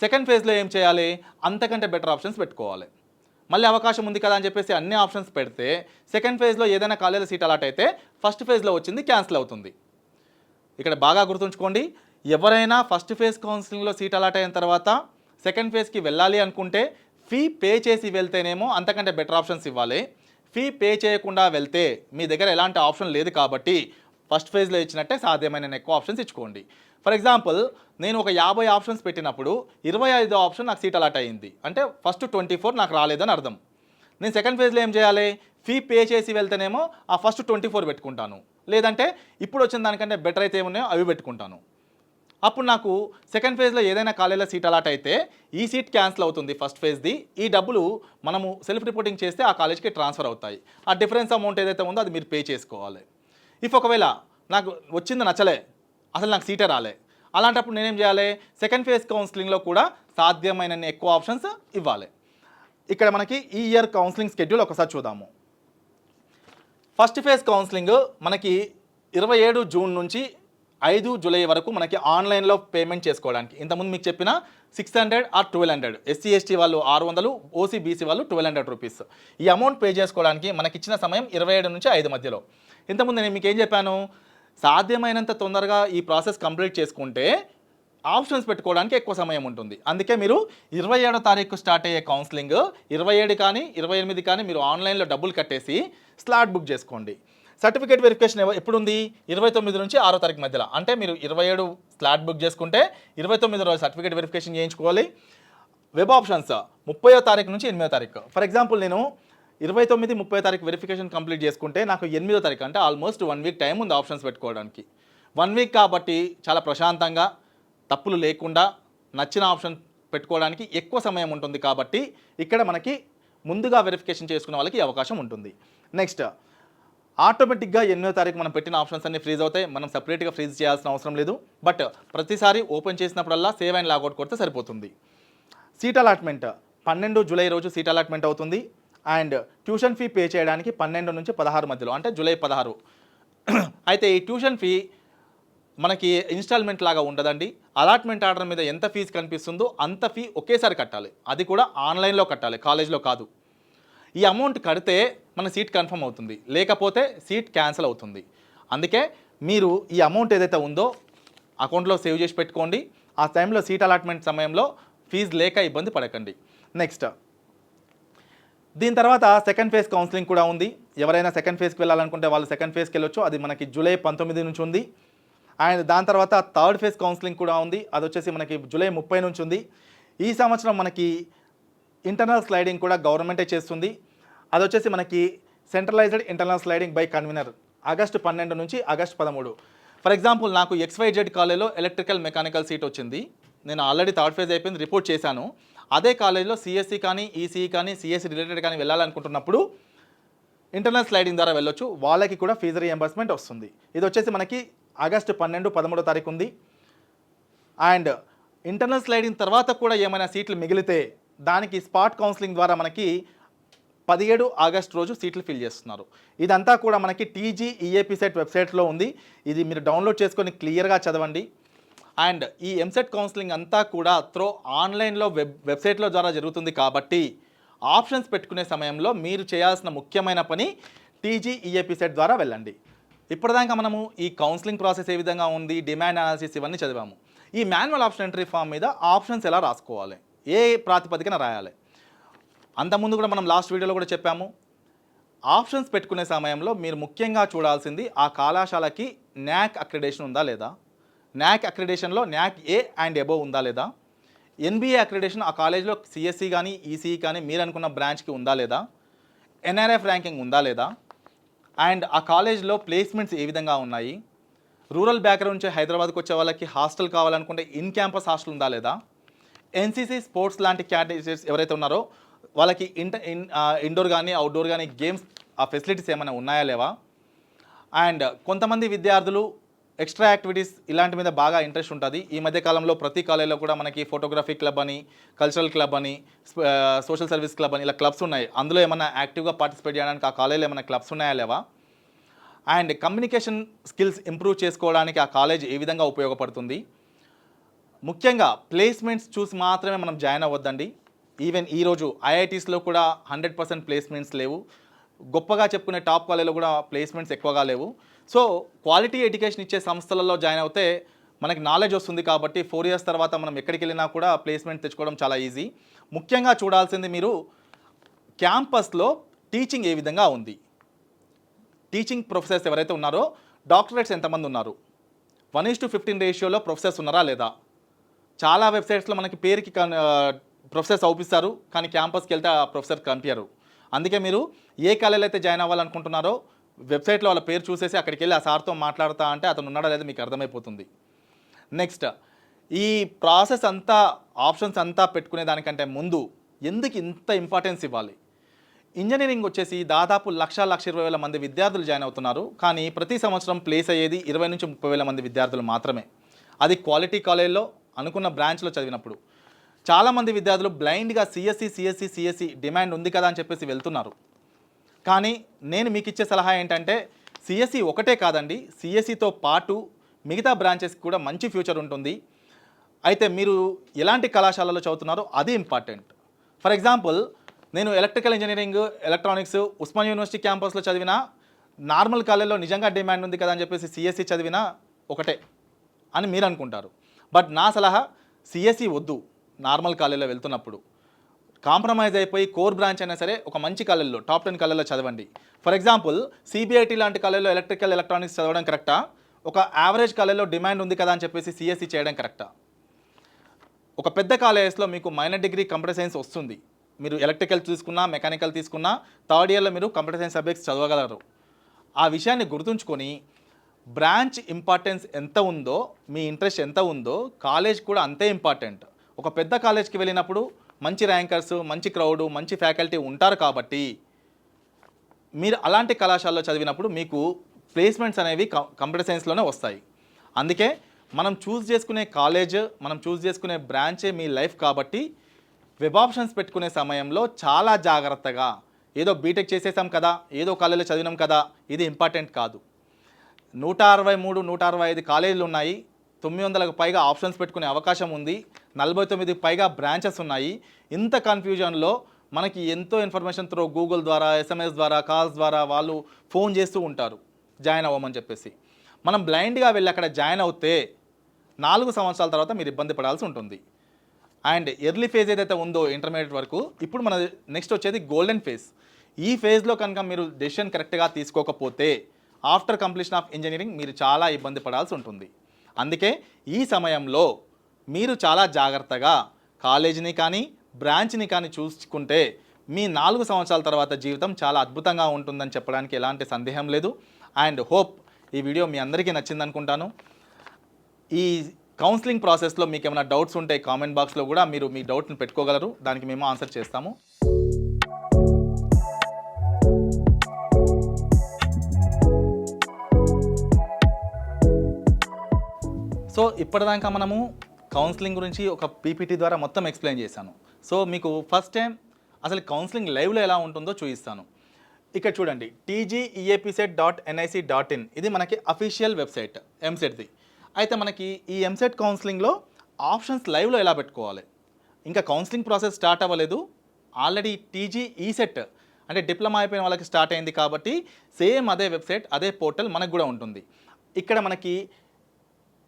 సెకండ్ ఫేజ్లో ఏం చేయాలి? అంతకంటే బెటర్ ఆప్షన్స్ పెట్టుకోవాలి. మళ్ళీ అవకాశం ఉంది కదా అని చెప్పేసి అన్ని ఆప్షన్స్ పెడితే సెకండ్ ఫేజ్లో ఏదైనా కాలేజీలో సీట్ అలాట్ అయితే ఫస్ట్ ఫేజ్లో వచ్చింది క్యాన్సిల్ అవుతుంది. ఇక్కడ బాగా గుర్తుంచుకోండి, ఎవరైనా ఫస్ట్ ఫేజ్ కౌన్సిలింగ్లో సీట్ అలాట్ అయిన తర్వాత సెకండ్ ఫేజ్కి వెళ్ళాలి అనుకుంటే ఫీ పే చేసి వెళ్తేనేమో అంతకంటే బెటర్ ఆప్షన్స్ ఇవ్వాలి. ఫీ పే చేయకుండా వెళ్తే మీ దగ్గర ఎలాంటి ఆప్షన్ లేదు కాబట్టి ఫస్ట్ ఫేజ్లో ఇచ్చినట్టే సాధ్యమైన ఎక్కువ ఆప్షన్స్ ఇచ్చుకోండి. ఫర్ ఎగ్జాంపుల్ నేను ఒక 50 ఆప్షన్స్ పెట్టినప్పుడు 25 ఆప్షన్ నాకు సీట్ అలాట్ అయ్యింది అంటే ఫస్ట్ 24 నాకు రాలేదని అర్థం. నేను సెకండ్ ఫేజ్లో ఏం చేయాలి? ఫీ పే చేసి వెళ్తేనేమో ఆ ఫస్ట్ 24 పెట్టుకుంటాను, లేదంటే ఇప్పుడు వచ్చిన దానికంటే బెటర్ అయితే ఏమున్నాయో అవి పెట్టుకుంటాను. అప్పుడు నాకు సెకండ్ ఫేజ్లో ఏదైనా కాలేజీలో సీట్ అలాట్ అయితే ఈ సీట్ క్యాన్సిల్ అవుతుంది ఫస్ట్ ఫేజ్ది. ఈ డబ్బులు మనము సెల్ఫ్ రిపోర్టింగ్ చేస్తే ఆ కాలేజ్కి ట్రాన్స్ఫర్ అవుతాయి. ఆ డిఫరెన్స్ అమౌంట్ ఏదైతే ఉందో అది మీరు పే చేసుకోవాలి. ఇఫ్ ఒకవేళ నాకు వచ్చింది నచ్చలే, అసలు నాకు సీటే రాలే, అలాంటప్పుడు నేనేం చేయాలి? సెకండ్ ఫేజ్ కౌన్సిలింగ్లో కూడా సాధ్యమైనన్ని ఎక్కువ ఆప్షన్స్ ఇవ్వాలి. ఇక్కడ మనకి ఈ ఇయర్ కౌన్సిలింగ్ స్కెడ్యూల్ ఒకసారి చూద్దాము. ఫస్ట్ ఫేజ్ కౌన్సిలింగ్ మనకి 27 జూన్ నుంచి 5 జూలై వరకు మనకి ఆన్లైన్లో పేమెంట్ చేసుకోవడానికి. ఇంతకుముందు మీకు చెప్పిన 600 ఆర్ 1200, ఎస్సీ ఎస్టీ వాళ్ళు 600, ఓసీ బీసీ వాళ్ళు 1200 రూపీస్. ఈ అమౌంట్ పే చేసుకోవడానికి మనకి ఇచ్చిన సమయం 27 నుంచి 5 మధ్యలో. ఇంతకుముందు నేను మీకు ఏం చెప్పాను? సాధ్యమైనంత తొందరగా ఈ ప్రాసెస్ కంప్లీట్ చేసుకుంటే ఆప్షన్స్ పెట్టుకోవడానికి ఎక్కువ సమయం ఉంటుంది. అందుకే మీరు 27వ తారీఖు స్టార్ట్ అయ్యే కౌన్సిలింగ్ 27 కానీ 28 కానీ మీరు ఆన్లైన్లో డబ్బులు కట్టేసి స్లాట్ బుక్ చేసుకోండి. సర్టిఫికేట్ వెరిఫికేషన్ ఎప్పుడు ఉంది? 29 నుంచి 6వ తారీఖు మధ్యలో. అంటే మీరు 27 స్లాట్ బుక్ చేసుకుంటే 29 రోజు సర్టిఫికేట్ వెరిఫికేషన్ చేయించుకోవాలి. వెబ్ ఆప్షన్స్ 30వ తారీఖు నుంచి 8వ తారీఖు. ఫర్ ఎగ్జాంపుల్ నేను 29, 30వ తారీఖు వెరిఫికేషన్ కంప్లీట్ చేసుకుంటే నాకు 8వ తారీఖు అంటే ఆల్మోస్ట్ 1 వీక్ టైం ఉంది ఆప్షన్స్ పెట్టుకోవడానికి. 1 వీక్ కాబట్టి చాలా ప్రశాంతంగా తప్పులు లేకుండా నచ్చిన ఆప్షన్ పెట్టుకోవడానికి ఎక్కువ సమయం ఉంటుంది. కాబట్టి ఇక్కడ మనకి ముందుగా వెరిఫికేషన్ చేసుకునే వాళ్ళకి అవకాశం ఉంటుంది. నెక్స్ట్ ఆటోమేటిక్గా 8వ తారీఖు మనం పెట్టిన ఆప్షన్స్ అన్ని ఫ్రీజ్ అవుతాయి. మనం సపరేట్గా ఫ్రీజ్ చేయాల్సిన అవసరం లేదు. బట్ ప్రతిసారి ఓపెన్ చేసినప్పుడల్లా సేవ్ అండ్ లాగౌట్ కొడితే సరిపోతుంది. సీట్ అలాట్మెంట్ 12 జూలై రోజు సీట్ అలాట్మెంట్ అవుతుంది. అండ్ ట్యూషన్ ఫీ పే చేయడానికి 12 నుంచి 16 మధ్యలో, అంటే జూలై 16. అయితే ఈ ట్యూషన్ ఫీ మనకి ఇన్స్టాల్మెంట్ లాగా ఉండదండి. అలాట్మెంట్ ఆర్డర్ మీద ఎంత ఫీజు కనిపిస్తుందో అంత ఫీ ఒకేసారి కట్టాలి. అది కూడా ఆన్లైన్లో కట్టాలి, కాలేజ్లో కాదు. ఈ అమౌంట్ కడితే మన సీట్ కన్ఫర్మ్ అవుతుంది, లేకపోతే సీట్ క్యాన్సిల్ అవుతుంది. అందుకే మీరు ఈ అమౌంట్ ఏదైతే ఉందో అకౌంట్లో సేవ్ చేసి పెట్టుకోండి. ఆ టైంలో సీట్ అలాట్మెంట్ సమయంలో ఫీజు లేక ఇబ్బంది పడకండి. నెక్స్ట్ దీని తర్వాత సెకండ్ ఫేజ్ కౌన్సిలింగ్ కూడా ఉంది. ఎవరైనా సెకండ్ ఫేజ్కి వెళ్ళాలనుకుంటే వాళ్ళు సెకండ్ ఫేజ్కి వెళ్ళొచ్చు. అది మనకి జూలై 19 నుంచి ఉంది. అండ్ దాని తర్వాత థర్డ్ ఫేజ్ కౌన్సిలింగ్ కూడా ఉంది. అది వచ్చేసి మనకి జూలై 30 నుంచి ఉంది. ఈ సంవత్సరం మనకి ఇంటర్నల్ స్లైడింగ్ కూడా గవర్నమెంటే చేస్తుంది. అది వచ్చేసి మనకి centralised internal sliding by convener August 12 నుంచి ఆగస్టు 13. ఫర్ ఎగ్జాంపుల్ నాకు XYZ కాలేజ్లో ఎలక్ట్రికల్ మెకానికల్ సీట్ వచ్చింది. నేను ఆల్రెడీ థర్డ్ ఫేజ్ అయిపోయింది, రిపోర్ట్ చేశాను. అదే కాలేజ్లో CSE కానీ ఈసీఈ కానీ సిఎస్సి రిలేటెడ్ కానీ వెళ్ళాలనుకుంటున్నప్పుడు ఇంటర్నల్ స్లైడింగ్ ద్వారా వెళ్ళొచ్చు. వాళ్ళకి కూడా ఫీజు రీఎంబర్స్మెంట్ వస్తుంది. ఇది వచ్చేసి మనకి ఆగస్టు 12, 13వ తారీఖు ఉంది. అండ్ ఇంటర్నల్ స్లైడింగ్ తర్వాత కూడా ఏమైనా సీట్లు మిగిలితే దానికి స్పాట్ కౌన్సిలింగ్ ద్వారా మనకి 17 ఆగస్టు రోజు సీట్లు ఫిల్ చేస్తున్నారు. ఇదంతా కూడా మనకి TGEAP సెట్ వెబ్సైట్లో ఉంది. ఇది మీరు డౌన్లోడ్ చేసుకొని క్లియర్గా చదవండి. అండ్ ఈ ఎంసెట్ కౌన్సిలింగ్ అంతా కూడా ఆన్లైన్లో వెబ్సైట్లో ద్వారా జరుగుతుంది. కాబట్టి ఆప్షన్స్ పెట్టుకునే సమయంలో మీరు చేయాల్సిన ముఖ్యమైన పని TGEAP సెట్ ద్వారా వెళ్ళండి. ఇప్పటిదాకా మనము ఈ కౌన్సిలింగ్ ప్రాసెస్ ఏ విధంగా ఉంది, డిమాండ్ అనాలిసిస్ ఇవన్నీ చదివాము. ఈ మాన్యువల్ ఆప్షన్ ఎంట్రీ ఫామ్ మీద ఆప్షన్స్ ఎలా రాసుకోవాలి, ఏ ప్రాతిపదికన రాయాలి, అంతకుముందు కూడా మనం లాస్ట్ వీడియోలో కూడా చెప్పాము. ఆప్షన్స్ పెట్టుకునే సమయంలో మీరు ముఖ్యంగా చూడాల్సింది ఆ కళాశాలకి న్యాక్ అక్రిడేషన్ ఉందా లేదా, న్యాక్ అక్రిడేషన్లో న్యాక్ ఏ అండ్ అబోవ్ ఉందా లేదా, NBA అక్రిడేషన్ ఆ కాలేజ్లో CSE కానీ ఈసీఈ కానీ మీరు అనుకున్న బ్రాంచ్కి ఉందా లేదా, NRF ర్యాంకింగ్ ఉందా లేదా, అండ్ ఆ కాలేజ్లో ప్లేస్మెంట్స్ ఏ విధంగా ఉన్నాయి, రూరల్ బ్యాక్గ్రౌండ్ నుంచి హైదరాబాద్కి వచ్చే వాళ్ళకి హాస్టల్ కావాలనుకుంటే ఇన్ క్యాంపస్ హాస్టల్ ఉందా లేదా, NCC స్పోర్ట్స్ లాంటి క్యాండిడేట్స్ ఎవరైతే ఉన్నారో వాళ్ళకి ఇండోర్ కానీ అవుట్డోర్ కానీ గేమ్స్ ఆ ఫెసిలిటీస్ ఏమైనా ఉన్నాయా లేవా, అండ్ కొంతమంది విద్యార్థులు ఎక్స్ట్రా యాక్టివిటీస్ ఇలాంటి మీద బాగా ఇంట్రెస్ట్ ఉంటుంది. ఈ మధ్య కాలంలో ప్రతి కాలేజీలో కూడా మనకి ఫోటోగ్రఫీ క్లబ్ అని, కల్చరల్ క్లబ్ అని, సోషల్ సర్వీస్ క్లబ్ అని ఇలా క్లబ్స్ ఉన్నాయి. అందులో ఏమైనా యాక్టివ్గా పార్టిసిపేట్ చేయడానికి ఆ కాలేజీలో ఏమైనా క్లబ్స్ ఉన్నాయా లేవా, అండ్ కమ్యూనికేషన్ స్కిల్స్ ఇంప్రూవ్ చేసుకోవడానికి ఆ కాలేజ్ ఏ విధంగా ఉపయోగపడుతుంది. ముఖ్యంగా ప్లేస్మెంట్స్ చూసి మాత్రమే మనం జాయిన్ అవ్వద్దండి. ఈవెన్ ఈరోజు IITస్లో కూడా 100% ప్లేస్మెంట్స్ లేవు. గొప్పగా చెప్పుకునే టాప్ కాలేజీలో కూడా ప్లేస్మెంట్స్ ఎక్కువగా లేవు. సో క్వాలిటీ ఎడ్యుకేషన్ ఇచ్చే సంస్థలలో జాయిన్ అవుతే మనకి నాలెడ్జ్ వస్తుంది కాబట్టి 4 ఇయర్స్ తర్వాత మనం ఎక్కడికి వెళ్ళినా కూడా ప్లేస్మెంట్ తెచ్చుకోవడం చాలా ఈజీ. ముఖ్యంగా చూడాల్సింది మీరు క్యాంపస్లో టీచింగ్ ఏ విధంగా ఉంది, టీచింగ్ ప్రొఫెసర్స్ ఎవరైతే ఉన్నారో డాక్టరేట్స్ ఎంతమంది ఉన్నారు, 1:15 రేషియోలో ప్రొఫెసర్స్ ఉన్నారా లేదా. చాలా వెబ్సైట్స్లో మనకి పేరుకి ప్రొఫెసర్స్ అవుపిస్తారు, కానీ క్యాంపస్కి వెళ్తే ఆ ప్రొఫెసర్ కనిపించరు. అందుకే మీరు ఏ కాలేజీలో అయితే జాయిన్ అవ్వాలనుకుంటున్నారో వెబ్సైట్లో వాళ్ళ పేరు చూసేసి అక్కడికి వెళ్ళి ఆ సార్తో మాట్లాడతా అంటే అతను ఉన్నాడా లేదా మీకు అర్థమైపోతుంది. నెక్స్ట్, ఈ ప్రాసెస్ అంతా ఆప్షన్స్ అంతా పెట్టుకునే దానికంటే ముందు ఎందుకు ఇంత ఇంపార్టెన్స్ ఇవ్వాలి? ఇంజనీరింగ్ వచ్చేసి దాదాపు 1,20,000 మంది విద్యార్థులు జాయిన్ అవుతున్నారు, కానీ ప్రతి సంవత్సరం ప్లేస్ అయ్యేది 20,000-30,000 మంది విద్యార్థులు మాత్రమే. అది క్వాలిటీ కాలేజ్లో అనుకున్న బ్రాంచ్లో చదివినప్పుడు. చాలామంది విద్యార్థులు బ్లైండ్గా సిఎస్సి డిమాండ్ ఉంది కదా అని చెప్పేసి వెళ్తున్నారు. కానీ నేను మీకు ఇచ్చే సలహా ఏంటంటే సిఎస్సి ఒకటే కాదండి, సిఎస్సితో పాటు మిగతా బ్రాంచెస్కి కూడా మంచి ఫ్యూచర్ ఉంటుంది. అయితే మీరు ఎలాంటి కళాశాలలో చదువుతున్నారో అది ఇంపార్టెంట్. ఫర్ ఎగ్జాంపుల్, నేను electrical engineering electronics Osmania university క్యాంపస్లో చదివిన, నార్మల్ కాలేజ్లో నిజంగా డిమాండ్ ఉంది కదా అని చెప్పేసి సిఎస్సి చదివినా ఒకటే అని మీరు అనుకుంటారు. బట్ నా సలహా సిఎస్సి వద్దు. నార్మల్ కాలేజ్లో వెళ్తున్నప్పుడు కాంప్రమైజ్ అయిపోయి కోర్ బ్రాంచ్ అయినా సరే ఒక మంచి కాలేజ్లో టాప్ 10 కాలేజ్లో చదవండి. ఫర్ ఎగ్జాంపుల్, సిబిఐటి లాంటి కాలేజ్లో ఎలక్ట్రికల్ ఎలక్ట్రానిక్స్ చదవడం కరెక్టా, ఒక యావరేజ్ కాలేజ్లో డిమాండ్ ఉంది కదా అని చెప్పేసి సిఎస్సి చేయడం కరెక్టా? ఒక పెద్ద కాలేజెస్లో మీకు మైనర్ డిగ్రీ కంప్యూటర్ సైన్స్ వస్తుంది. మీరు ఎలక్ట్రికల్ తీసుకున్నా మెకానికల్ తీసుకున్నా థర్డ్ ఇయర్లో మీరు కంప్యూటర్ సైన్స్ సబ్జెక్ట్స్ చదవగలరు. ఆ విషయాన్ని గుర్తుంచుకొని బ్రాంచ్ ఇంపార్టెన్స్ ఎంత ఉందో, మీ ఇంట్రెస్ట్ ఎంత ఉందో కాలేజ్ కూడా అంతే ఇంపార్టెంట్. ఒక పెద్ద కాలేజ్కి వెళ్ళినప్పుడు మంచి ర్యాంకర్స్, మంచి క్రౌడ్, మంచి ఫ్యాకల్టీ ఉంటారు కాబట్టి మీరు అలాంటి కళాశాలలో చదివినప్పుడు మీకు ప్లేస్మెంట్స్ అనేవి కంప్యూటర్ సైన్స్లోనే వస్తాయి. అందుకే మనం చూస్ చేసుకునే కాలేజ్, మనం చూస్ చేసుకునే బ్రాంచే మీ లైఫ్ కాబట్టి వెబ్ ఆప్షన్స్ పెట్టుకునే సమయంలో చాలా జాగ్రత్తగా, ఏదో బీటెక్ చేసేసాం కదా, ఏదో కాలేజీలో చదివినాం కదా, ఇది ఇంపార్టెంట్ కాదు. 163, 165 కాలేజీలు ఉన్నాయి, 900కు పైగా ఆప్షన్స్ పెట్టుకునే అవకాశం ఉంది, 49కి పైగా బ్రాంచెస్ ఉన్నాయి. ఇంత కన్ఫ్యూజన్లో మనకి ఎంతో ఇన్ఫర్మేషన్ త్రూ గూగుల్ ద్వారా, SMS ద్వారా, కాల్స్ ద్వారా వాళ్ళు ఫోన్ చేస్తూ ఉంటారు జాయిన్ అవ్వమని చెప్పేసి. మనం బ్లైండ్గా వెళ్ళి అక్కడ జాయిన్ అవుతే 4 సంవత్సరాల తర్వాత మీరు ఇబ్బంది పడాల్సి ఉంటుంది. అండ్ ఎర్లీ ఫేజ్ ఏదైతే ఉందో ఇంటర్మీడియట్ వరకు, ఇప్పుడు మన నెక్స్ట్ వచ్చేది గోల్డెన్ ఫేజ్. ఈ ఫేజ్లో కనుక మీరు డెసిషన్ కరెక్ట్గా తీసుకోకపోతే ఆఫ్టర్ కంప్లీషన్ ఆఫ్ ఇంజనీరింగ్ మీరు చాలా ఇబ్బంది పడాల్సి ఉంటుంది. అందుకే ఈ సమయంలో మీరు చాలా జాగ్రత్తగా కాలేజీని కానీ బ్రాంచ్ని కానీ చూసుకుంటే మీ 4 సంవత్సరాల తర్వాత జీవితం చాలా అద్భుతంగా ఉంటుందని చెప్పడానికి ఎలాంటి సందేహం లేదు. అండ్ హోప్ ఈ వీడియో మీ అందరికీ నచ్చింది అనుకుంటాను. ఈ కౌన్సిలింగ్ ప్రాసెస్లో మీకు ఏమైనా డౌట్స్ ఉంటే కామెంట్ బాక్స్లో కూడా మీరు మీ డౌట్ని పెట్టుకోగలరు, దానికి మేము ఆన్సర్ చేస్తాము. సో ఇప్పటిదాకా మనము కౌన్సిలింగ్ గురించి ఒక పీపీటీ ద్వారా మొత్తం ఎక్స్ప్లెయిన్ చేశాను. సో మీకు ఫస్ట్ టైం అసలు కౌన్సిలింగ్ లైవ్లో ఎలా ఉంటుందో చూపిస్తాను. ఇక్కడ చూడండి, tgepset.nic.in ఇది మనకి అఫీషియల్ వెబ్సైట్ ఎంసెట్ది. అయితే మనకి ఈ ఎంసెట్ కౌన్సిలింగ్లో ఆప్షన్స్ లైవ్లో ఎలా పెట్టుకోవాలి, ఇంకా కౌన్సిలింగ్ ప్రాసెస్ స్టార్ట్ అవ్వలేదు, ఆల్రెడీ టీజీ ఈసెట్ అంటే డిప్లొమా అయిపోయిన వాళ్ళకి స్టార్ట్ అయింది కాబట్టి సేమ్ అదే వెబ్సైట్, అదే పోర్టల్ మనకు కూడా ఉంటుంది. ఇక్కడ మనకి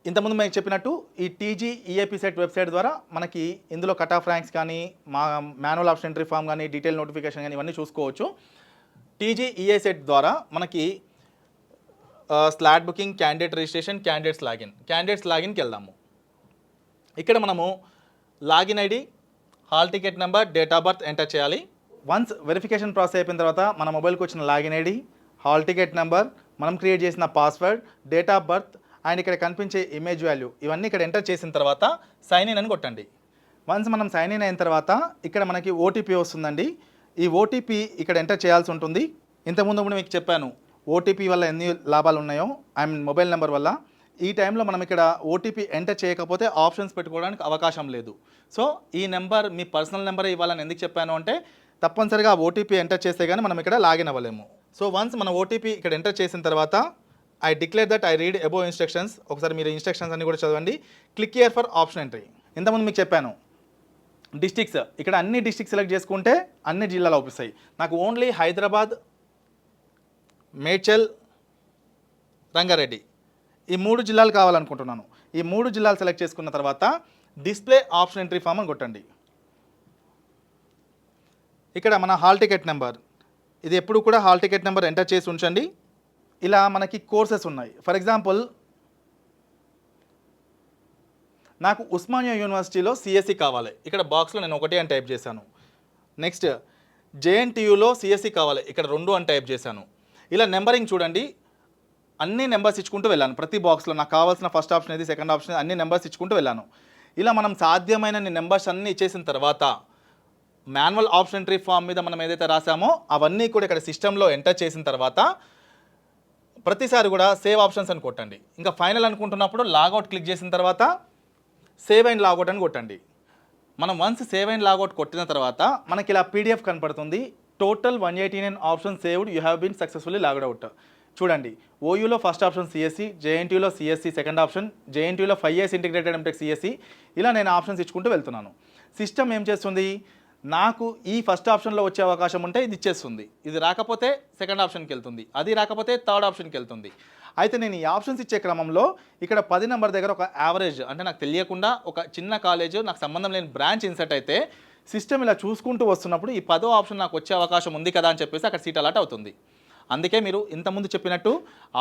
ఇంతకుముందు మేము చెప్పినట్టు ఈ టీజీ ఈఏపీ సెట్ వెబ్సైట్ ద్వారా మనకి ఇందులో కట్ ఆఫ్ ర్యాంక్స్ కానీ, మా మాన్యువల్ ఆప్షన్ ఎంట్రీ ఫామ్ కానీ, డీటెయిల్ నోటిఫికేషన్ కానీ ఇవన్నీ చూసుకోవచ్చు. టీజీ ఈఏ సెట్ ద్వారా మనకి slot booking, candidate registration, candidates లాగిన్కి వెళ్దాము. ఇక్కడ మనము login ID, hall ticket number, date of birth enter చేయాలి. వన్స్ వెరిఫికేషన్ ప్రాసెస్ అయిపోయిన తర్వాత మన మొబైల్కి వచ్చిన login ID, hall ticket number, మనం క్రియేట్ చేసిన password, date of birth and ఇక్కడ కనిపించే ఇమేజ్ వాల్యూ ఇవన్నీ ఇక్కడ ఎంటర్ చేసిన తర్వాత సైన్ ఇన్ అని కొట్టండి. వన్స్ మనం సైన్ ఇన్ అయిన తర్వాత ఇక్కడ మనకి ఓటీపీ వస్తుందండి. ఈ ఓటీపీ ఇక్కడ ఎంటర్ చేయాల్సి ఉంటుంది. ఇంతకుముందు కూడా మీకు చెప్పాను ఓటీపీ వల్ల ఎన్ని లాభాలు ఉన్నాయో, మొబైల్ నెంబర్ వల్ల. ఈ టైంలో మనం ఇక్కడ ఓటీపీ ఎంటర్ చేయకపోతే ఆప్షన్స్ పెట్టుకోవడానికి అవకాశం లేదు. సో ఈ నెంబర్ మీ పర్సనల్ నెంబరే ఇవ్వాలని ఎందుకు చెప్పాను అంటే, తప్పనిసరిగా ఓటీపీ ఎంటర్ చేస్తే కానీ మనం ఇక్కడ లాగిన్ అవ్వలేము. సో వన్స్ మన ఓటీపీ ఇక్కడ ఎంటర్ చేసిన తర్వాత I declare that I read above instructions. ఒకసారి మీరు ఇన్స్ట్రక్షన్స్ అన్ని కూడా చదవండి. Click here for option entry. ఇంతకుముందు మీకు చెప్పాను డిస్ట్రిక్ట్స్, ఇక్కడ అన్ని డిస్ట్రిక్ట్స్ సెలెక్ట్ చేసుకుంటే అన్ని జిల్లాలు అవుపిస్తాయి. నాకు ఓన్లీ హైదరాబాద్, మేడ్చల్, రంగారెడ్డి ఈ 3 జిల్లాలు కావాలనుకుంటున్నాను. ఈ 3 జిల్లాలు సెలెక్ట్ చేసుకున్న తర్వాత డిస్ప్లే ఆప్షన్ ఎంట్రీ ఫామ్ అని కొట్టండి. ఇక్కడ మన హాల్ టికెట్ నెంబర్, ఇది ఎప్పుడు కూడా హాల్ టికెట్ నెంబర్ ఎంటర్ చేసి ఉంచండి. ఇలా మనకి కోర్సెస్ ఉన్నాయి. ఫర్ ఎగ్జాంపుల్ నాకు ఉస్మానియా యూనివర్సిటీలో సిఎస్సి కావాలి, ఇక్కడ బాక్స్లో నేను 1 అని టైప్ చేశాను. నెక్స్ట్ జేఎన్టీయూలో సిఎస్సి కావాలి, ఇక్కడ 2 అని టైప్ చేశాను. ఇలా నెంబరింగ్ చూడండి, అన్ని నెంబర్స్ ఇచ్చుకుంటూ వెళ్ళాను. ప్రతి బాక్స్లో నాకు కావాల్సిన ఫస్ట్ ఆప్షన్ ఏది, సెకండ్ ఆప్షన్ ఏది, అన్ని నెంబర్స్ ఇచ్చుకుంటూ వెళ్ళాను. ఇలా మనం సాధ్యమైన నెంబర్స్ అన్నీ ఇచ్చేసిన తర్వాత మాన్యువల్ ఆప్షన్ ఎంట్రీ ఫామ్ మీద మనం ఏదైతే రాసామో అవన్నీ కూడా ఇక్కడ సిస్టంలో ఎంటర్ చేసిన తర్వాత ప్రతిసారి కూడా సేవ్ ఆప్షన్స్ అని కొట్టండి. ఇంకా ఫైనల్ అనుకుంటున్నప్పుడు లాగౌట్ క్లిక్ చేసిన తర్వాత సేవ్ అండ్ లాగౌట్ అని కొట్టండి. మనం వన్స్ సేవ్ అండ్ లాగౌట్ కొట్టిన తర్వాత మనకి ఇలా పీడిఎఫ్ కనపడుతుంది. Total 189 option saved, you have been successfully logged out. చూడండి, ఓయూలో ఫస్ట్ ఆప్షన్ సిఎస్సి, జేఎన్టీయూలో సిఎస్సి సెకండ్ ఆప్షన్, జేఎన్టీయూలో 5 years ఇంటిగ్రేటెడ్ ఎంటెక్ సిఎస్సి. ఇలా నేను ఆప్షన్స్ ఇచ్చుకుంటూ వెళ్తున్నాను. సిస్టమ్ ఏం చేస్తుంది, నాకు ఈ ఫస్ట్ ఆప్షన్లో వచ్చే అవకాశం ఉంటే ఇది ఇచ్చేస్తుంది, ఇది రాకపోతే సెకండ్ ఆప్షన్కి వెళ్తుంది, అది రాకపోతే థర్డ్ ఆప్షన్కి వెళ్తుంది. అయితే నేను ఈ ఆప్షన్స్ ఇచ్చే క్రమంలో ఇక్కడ 10 నెంబర్ దగ్గర ఒక యావరేజ్, అంటే నాకు తెలియకుండా ఒక చిన్న కాలేజ్, నాకు సంబంధం లేని బ్రాంచ్ ఇన్సర్ట్ అయితే సిస్టమ్ ఇలా చూసుకుంటూ వస్తున్నప్పుడు ఈ 10వ ఆప్షన్ నాకు వచ్చే అవకాశం ఉంది కదా అని చెప్పేసి అక్కడ సీట్ అలాట్ అవుతుంది. అందుకే మీరు ఇంతకుముందు చెప్పినట్టు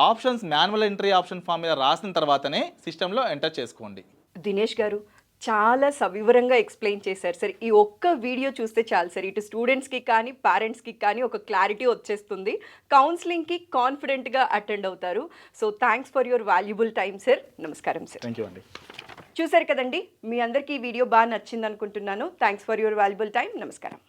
options manual entry option form మీద రాసిన తర్వాతనే సిస్టంలో ఎంటర్ చేసుకోండి. దినేష్ గారు చాలా సవివరంగా ఎక్స్ప్లెయిన్ చేశారు సార్. ఈ ఒక్క వీడియో చూస్తే చాలు సార్, ఇటు స్టూడెంట్స్కి కానీ పేరెంట్స్కి కానీ ఒక క్లారిటీ వచ్చేస్తుంది. కౌన్సిలింగ్కి కాన్ఫిడెంట్గా అటెండ్ అవుతారు. So thanks for your valuable time sir. నమస్కారం సార్. థ్యాంక్ యూ అండి. చూసారు కదండి, మీ అందరికీ ఈ వీడియో బాగా నచ్చింది అనుకుంటున్నాను. Thanks for your valuable time. నమస్కారం.